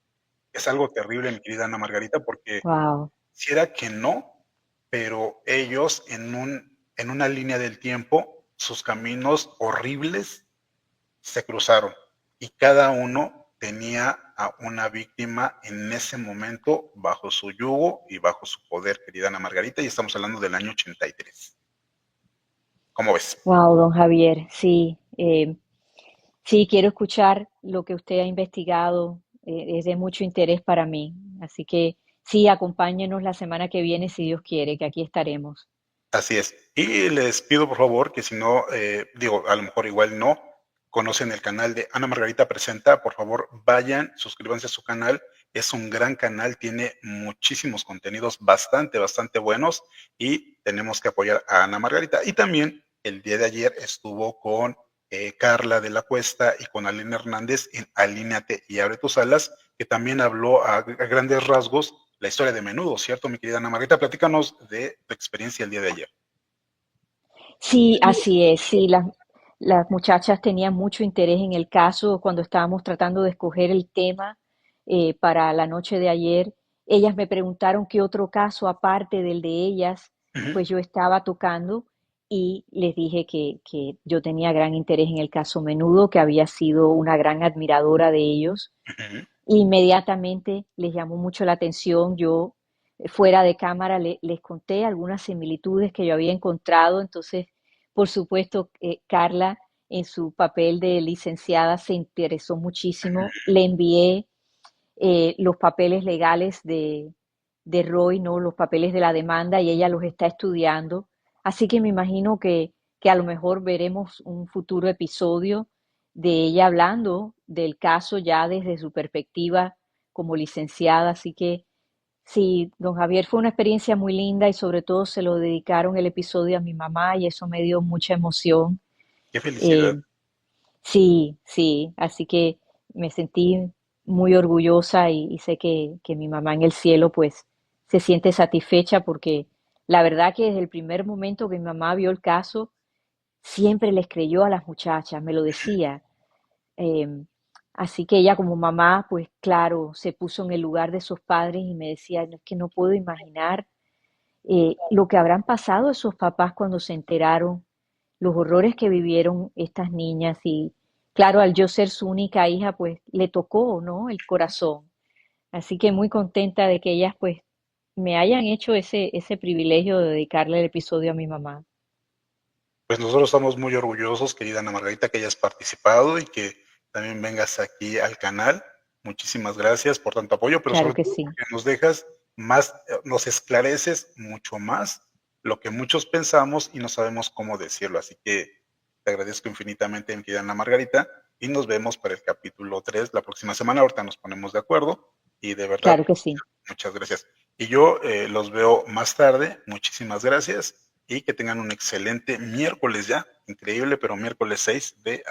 Es algo terrible, mi querida Ana Margarita, porque
Wow.
quisiera que no, pero ellos en una línea del tiempo, sus caminos horribles se cruzaron y cada uno tenía a una víctima en ese momento bajo su yugo y bajo su poder, querida Ana Margarita, y estamos hablando del año 83. ¿Cómo ves?
Wow, don Javier, sí, sí, quiero escuchar lo que usted ha investigado, es de mucho interés para mí. Así que sí, acompáñenos la semana que viene si Dios quiere, que aquí estaremos.
Así es. Y les pido por favor que si no, digo, a lo mejor igual no, conocen el canal de Ana Margarita Presenta, por favor vayan, suscríbanse a su canal. Es un gran canal, tiene muchísimos contenidos bastante buenos y tenemos que apoyar a Ana Margarita. Y también el día de ayer estuvo con Carla de la Cuesta y con Aline Hernández en Alíneate y Abre tus alas, que también habló a grandes rasgos la historia de Menudo, ¿cierto, mi querida Ana Margarita? Platícanos de tu experiencia el día de ayer.
Sí, así es. Sí, las muchachas tenían mucho interés en el caso cuando estábamos tratando de escoger el tema para la noche de ayer. Ellas me preguntaron qué otro caso aparte del de ellas,
Ujú,
pues yo estaba tocando y les dije que yo tenía gran interés en el caso Menudo, que había sido una gran admiradora de ellos.
ujú.
Inmediatamente les llamó mucho la atención. Yo, fuera de cámara, les conté algunas similitudes que yo había encontrado. Entonces, por supuesto, Carla, en su papel de licenciada, se interesó muchísimo. Le envié los papeles legales de Roy, ¿no? Los papeles de la demanda y ella los está estudiando. Así que me imagino que a lo mejor veremos un futuro episodio de ella hablando del caso ya desde su perspectiva como licenciada. Así que sí, don Javier, fue una experiencia muy linda y sobre todo se lo dedicaron el episodio a mi mamá y eso me dio mucha emoción.
Qué felicidad.
Eh, Sí, sí, así que me sentí muy orgullosa y sé que mi mamá en el cielo pues se siente satisfecha porque la verdad que desde el primer momento que mi mamá vio el caso, siempre les creyó a las muchachas, me lo decía. Em, Así que ella como mamá, pues claro, se puso en el lugar de sus padres y me decía, "No, es que no puedo imaginar lo que habrán pasado esos papás cuando se enteraron, los horrores que vivieron estas niñas y claro, al yo ser su única hija, pues le tocó, ¿no? El corazón. Así que muy contenta de que ellas pues me hayan hecho ese privilegio de dedicarle el episodio a mi mamá.
Pues nosotros estamos muy orgullosos, querida Ana Margarita, que hayas participado y que también vengas aquí al canal. Muchísimas gracias por tanto apoyo, pero
Claro
sobre
que
todo
sí,
porque nos dejas más, nos esclareces mucho más lo que muchos pensamos y no sabemos cómo decirlo. Así que te agradezco infinitamente, mi querida Ana Margarita, y nos vemos para el capítulo 3 la próxima semana. Ahorita nos ponemos de acuerdo y de verdad,
claro que sí.
muchas gracias. Y yo los veo más tarde. Muchísimas gracias y que tengan un excelente miércoles ya. Increíble, pero miércoles 6 de